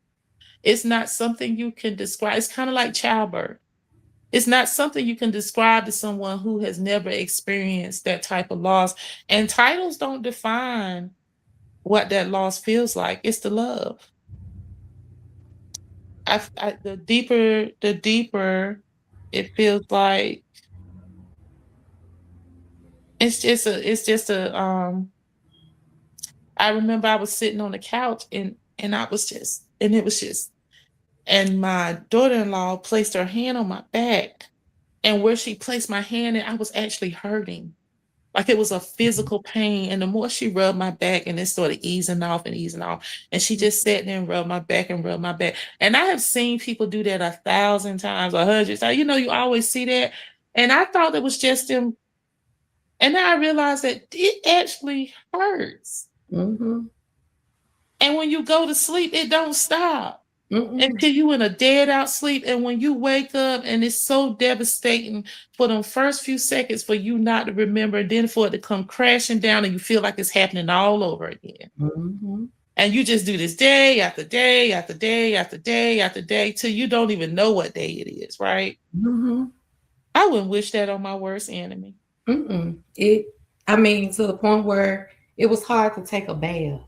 It's not something you can describe. It's kind of like childbirth. It's not something you can describe to someone who has never experienced that type of loss. And titles don't define what that loss feels like. It's the love. The deeper it feels like it's just a. I remember I was sitting on the couch and I was just and it was just and my daughter-in-law placed her hand on my back, and where she placed my hand and I was actually hurting. Like it was a Mhm. physical pain. And the more she rubbed my back and it started easing off and easing off. And she just sat there and rubbed my back and rubbed my back. And I have seen people do that 1,000 times, 100 times. You always see that. And I thought it was just them. And then I realized that it actually hurts. Mhm. And when you go to sleep, it don't stop Mm-mm. until you in a dead out sleep. And when you wake up, and it's so devastating for them first few seconds for you not to remember, and then for it to come crashing down, and you feel like it's happening all over again. Mhm. And you just do this day after day after day after day after day till you don't even know what day it is, right? Mhm. I wouldn't wish that on my worst enemy. Mm-mm. I mean, to the point where it was hard to take a bath.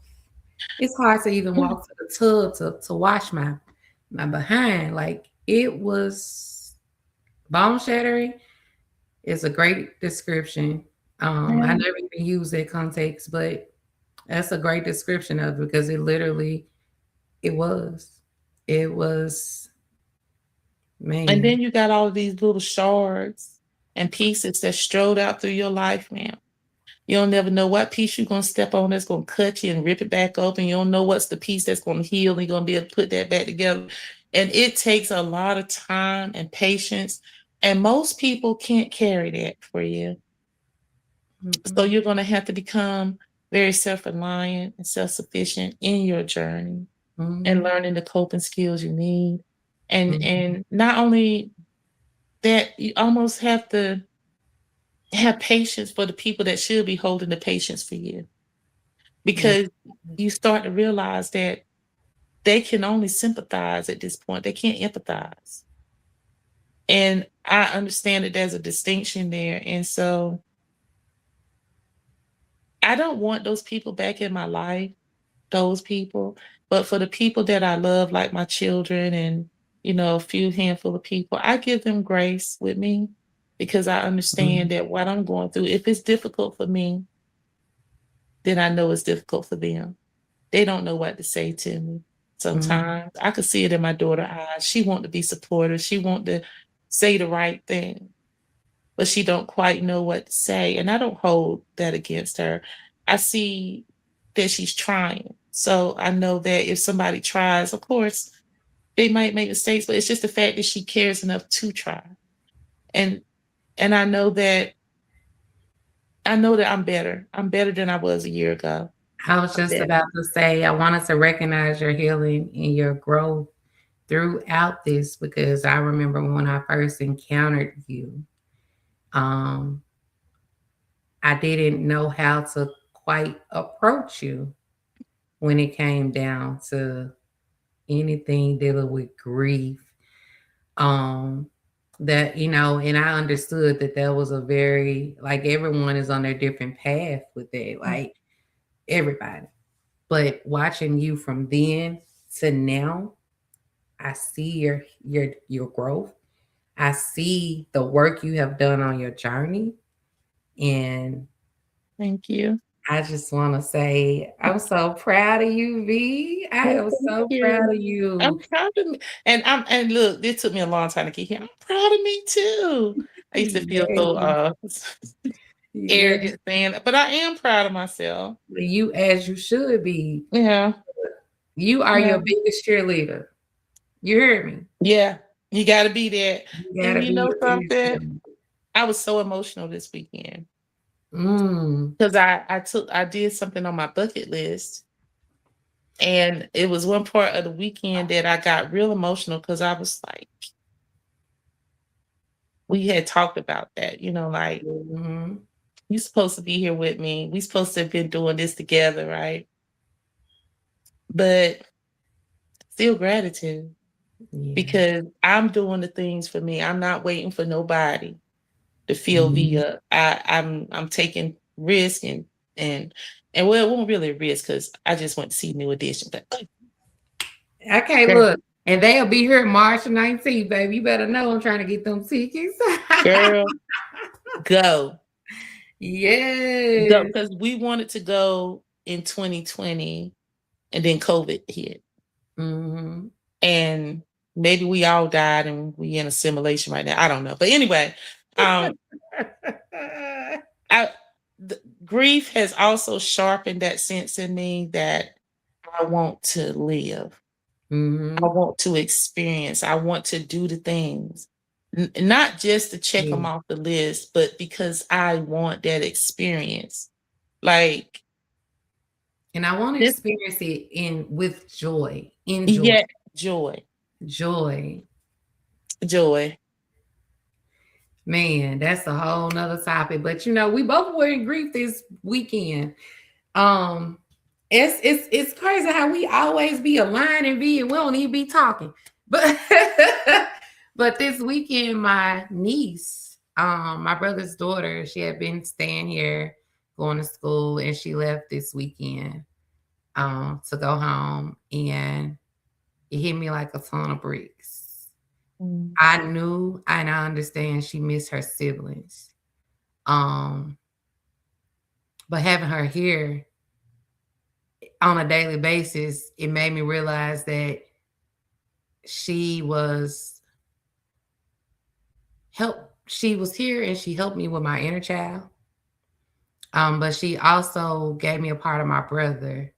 It's hard to even Yeah. walk to the tub to wash my behind. Like it was bone shattering is a great description. I Yeah. never even use that context, but that's a great description of it because it was. It was And man. then you got all of these little shards and pieces that strode out through your life, man. You don't never know what piece you're gonna step on that's gonna cut you and rip it back open. You don't know what's the piece that's gonna heal and you're gonna be able to put that back together. And it takes a lot of time and patience. And most people can't carry that for you. So Mm-mm. you're gonna have to become very self-reliant and self-sufficient in your journey and Mhm. learning the coping skills you need. And Mhm. and not only that, you almost have to have patience for the people that should be holding the patience for you, because Absolutely. you start to realize that they can only sympathize at this point. They can't empathize. And I understand that there's a distinction there. And so I don't want those people back in my life, those people. But for the people that I love, like my children and, a few handful of people, I give them grace with me because I understand Mhm. that what I'm going through, if it's difficult for me, then I know it's difficult for them. They don't know what to say to me. Mhm. Sometimes I could see it in my daughter's eyes. She want to be supportive. She want to say the right thing, but she don't quite know what to say. And I don't hold that against her. I see that she's trying. So I know that if somebody tries, of course, they might make mistakes, but it's just the fact that she cares enough to try. And and I know that I'm better. I'm better than I was a year ago. I was I'm just better. about to say, I wanted to recognize your healing and your growth throughout this because I remember when I first encountered you, um, I didn't know how to quite approach you when it came down to anything dealing with grief. Um, and I understood that that was a very like everyone is on their different path with it, like everybody. But watching you from then to now, I see your growth. I see the work you have done on your journey, and Thank you. I just want to say I'm so proud of you, V. I Well, am thank so proud you. of I'm you. proud of me. And look, it took me a long time to get here. I'm proud of me too. I used to feel so Yes, yes, arrogant saying that, but I am proud of myself. you as you should be. Yeah. You are Yeah. your biggest cheerleader. You heard me. Yeah. You gotta be there. You And gotta you be know your biggest something? cheerleader. I was so emotional this weekend Mm, because I did something on my bucket list. And it was one part of the weekend that I got real emotional because I was like, we had talked about that, like, mhm. you supposed to be here with me. We supposed to have been doing this together, right? But still gratitude Yeah. because I'm doing the things for me. I'm not waiting for nobody to fill me Mhm. up. I'm taking risk and and well, it won't really risk because I just went to see New Edition. But Okay, girl, look, and they'll be here March 19th, baby. You better know I'm trying to get them tickets. girl, go. Go Yes. because we wanted to go in 2020 and then COVID hit. Mhm. And maybe we all died and we in assimilation right now. I don't know. But anyway, um, I grief has also sharpened that sense in me that I want to live. I Mhm. want to experience. I want to do the things. Not just to check them Yeah. off the list, but because I want that experience. Like And I want to this, experience it in with joy, in joy, yeah, joy, joy. joy. Man, that's a whole nother topic. But we both were in grief this weekend. Um, it's crazy how we always be aligned and be and we don't even be talking. But but this weekend, my niece, my brother's daughter, she had been staying here, going to school, and she left this weekend to go home, and it hit me like a ton of bricks. Mm. I knew and I understand she missed her siblings. Um, but having her here on a daily basis, it made me realize that she was she was here and she helped me with my inner child. But she also gave me a part of my brother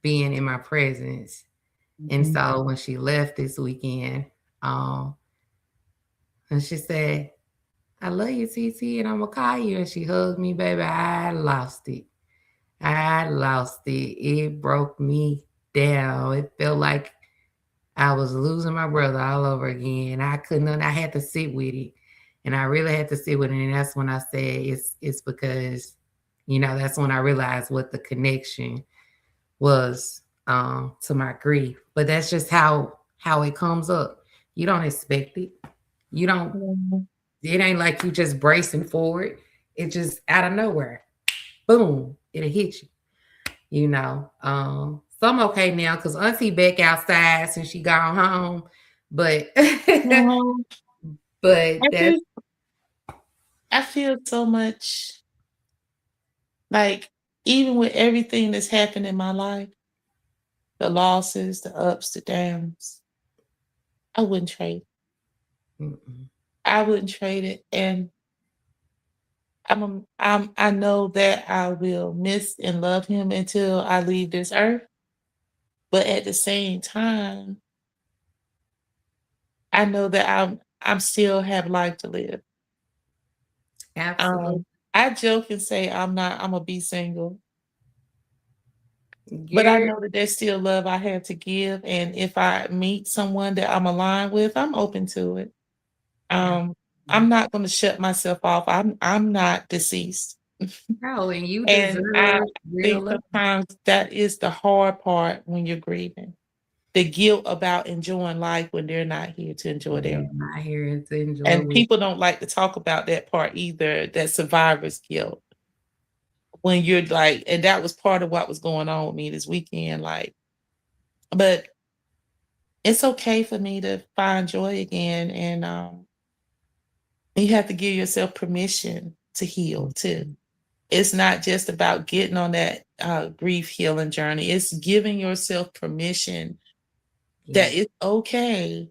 being in my presence. And Mhm. so when she left this weekend, um, and she said, I love you, TT, and I'm gonna call you. And she hugged me, baby. I lost it. I lost it. It broke me down. It felt like I was losing my brother all over again. I had to sit with it. And I really had to sit with it. And that's when I said it's because, that's when I realized what the connection was to my grief. But that's just how it comes up. You don't expect it. You don't, Mhm. it ain't like you just bracing for it. It just out of nowhere. Boom, it'll hit you. So I'm okay now because Auntie back outside since she gone home. But Mhm. but I that's feel I feel so much like even with everything that's happened in my life, the losses, the ups, the downs, I wouldn't trade. mm-mm. I wouldn't trade it. And I know that I will miss and love him until I leave this earth. But at the same time, I know that I'm still have life to live. Absolutely. Um, I joke and say I'm gonna be single, but I You're know that there's still love I have to give. And if I meet someone that I'm aligned with, I'm open to it. Um, I'm absolutely. not gonna shut myself off. I'm not deceased. No, and you And I deserve real think love. sometimes that is the hard part when you're grieving. The guilt about enjoying life when they're not here to enjoy their They're life. not here to enjoy And with. people don't like to talk about that part either, that survivor's guilt. When you're like, and that was part of what was going on with me this weekend. Like, but it's okay for me to find joy again. And you have to give yourself permission to heal too. it's not just about getting on that grief healing journey. It's giving yourself permission that Yes. it's okay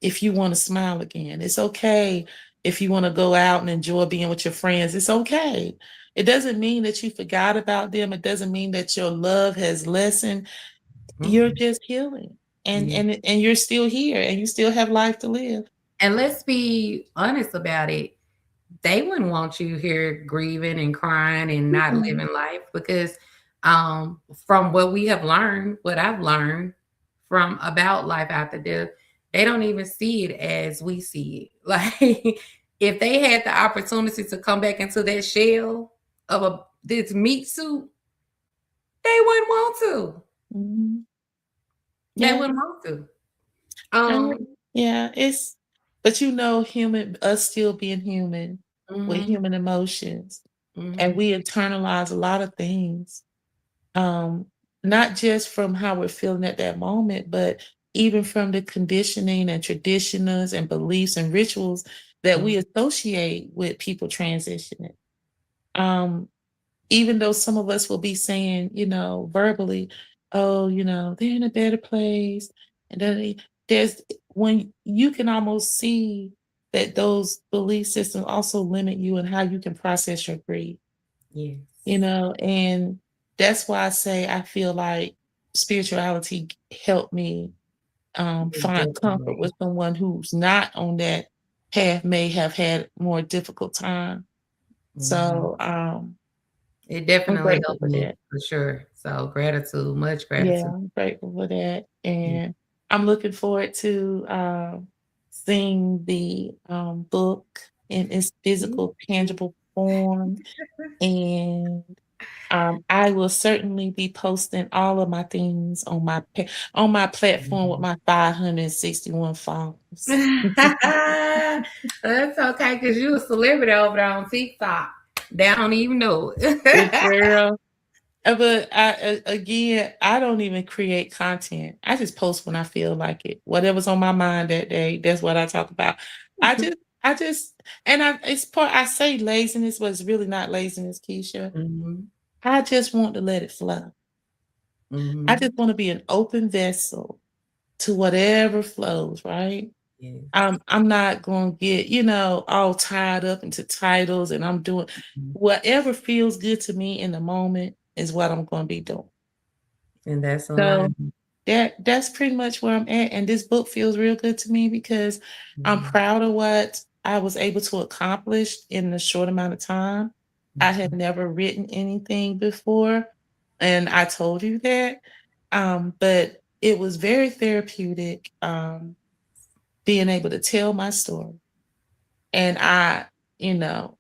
if you want to smile again. It's okay if you want to go out and enjoy being with your friends. It's okay. It doesn't mean that you forgot about them. It doesn't mean that your love has lessened. You're Mhm. just healing. And Yeah. and you're still here and you still have life to live. And let's be honest about it. They wouldn't want you here grieving and crying and not Mhm. living life because from what we have learned, what I've learned from about life after death, they don't even see it as we see it. Like if they had the opportunity to come back into that shell of this meat suit, they wouldn't want to. Mhm. They Yeah. wouldn't want to. And Um, yeah, it's but human us still being human with mhm, human emotions, and mhm, we internalize a lot of things. Um, Not just from how we're feeling at that moment, but even from the conditioning and traditions and beliefs and rituals that we mhm, associate with people transitioning. Um, Even though some of us will be saying, verbally, oh, they're in a better place. And then there's when you can almost see that those belief systems also limit you and how you can process your grief, yes, and that's why I say I feel like spirituality helped me it find comfort definitely. with someone who's not on that path may have had more difficult time. Mhm. So It I'm definitely grateful helped for me that. for sure. So gratitude, much Yeah, gratitude. I'm grateful for that, Yeah. and I'm looking forward to, seeing the, book in its physical, tangible form, and, I will certainly be posting all of my things on on my platform with Mhm. my 561 followers. That's okay, because you a celebrity over there on TikTok. They don't even know Good it. girl. But again, I don't even create content. I just post when I feel like it. Whatever's on my mind that day, that's what I talk about. I just, and it's part. I say laziness, but it's really not laziness, Keisha. Mhm. I just want to let it flow. I Mhm. just want to be an open vessel to whatever flows. Right. Yes. I'm not going to get all tied up into titles, and I'm doing Mhm. whatever feels good to me in the moment is what I'm going to be doing. And that's So alignment. that's pretty much where I'm at, and this book feels real good to me because I'm Mhm. proud of what I was able to accomplish in a short amount of time. I had Mhm. never written anything before, and I told you that. But it was very therapeutic, being able to tell my story. And you know,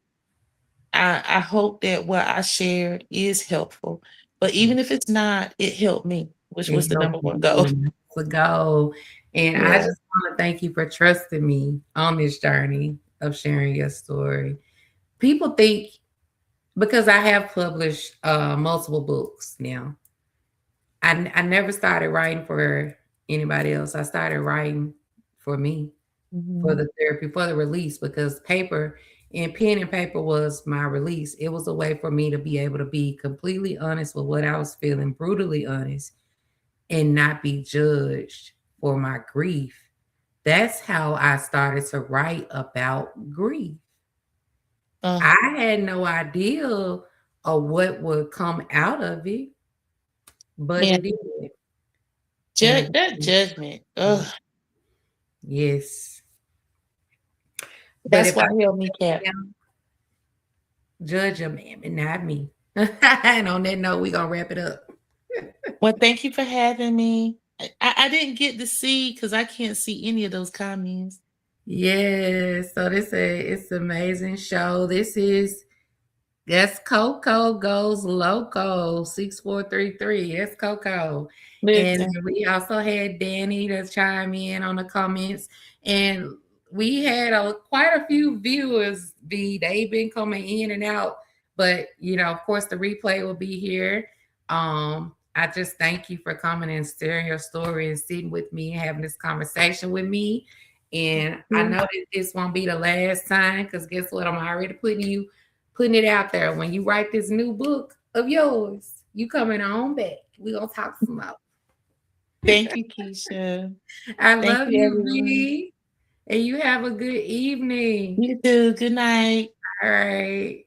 I hope that what I shared is helpful. But even if it's not, it helped me, which was It the helped number one you goal. and that's the goal. And I Yeah. just want to thank you for trusting me on this journey of sharing your story. People think because I have published multiple books now, I never started writing for anybody else. I started writing for me, for Mhm. the therapy, for the release, because paper and pen and paper was my release. It was a way for me to be able to be completely honest with what I was feeling, brutally honest, and not be judged for my grief. That's how I started to write about grief. Uh, I had no idea of what would come out of it, but yeah, it did. judge And that judgment. Ugh, yes, but that's if why I I held me captive. judge a man and not me. And on that note, we're gonna wrap it up. Well, thank you for having me. I didn't get to see because I can't see any of those comments. Yes, so it's an amazing show. This is That's Coco Goes Loco 6433. That's Coco. And Listen, we also had Danny to chime in on the comments. And we had quite a few viewers. They've been coming in and out. But of course, the replay will be here. I just thank you for coming and sharing your story and sitting with me and having this conversation with me. And I know that this won't be the last time because guess what? I'm already putting it out there. When you write this new book of yours, you coming on back. We gonna talk some more. Thank you, Keisha. I Thank love you, you, everyone. V, and you have a good evening. You too. Good night. All right.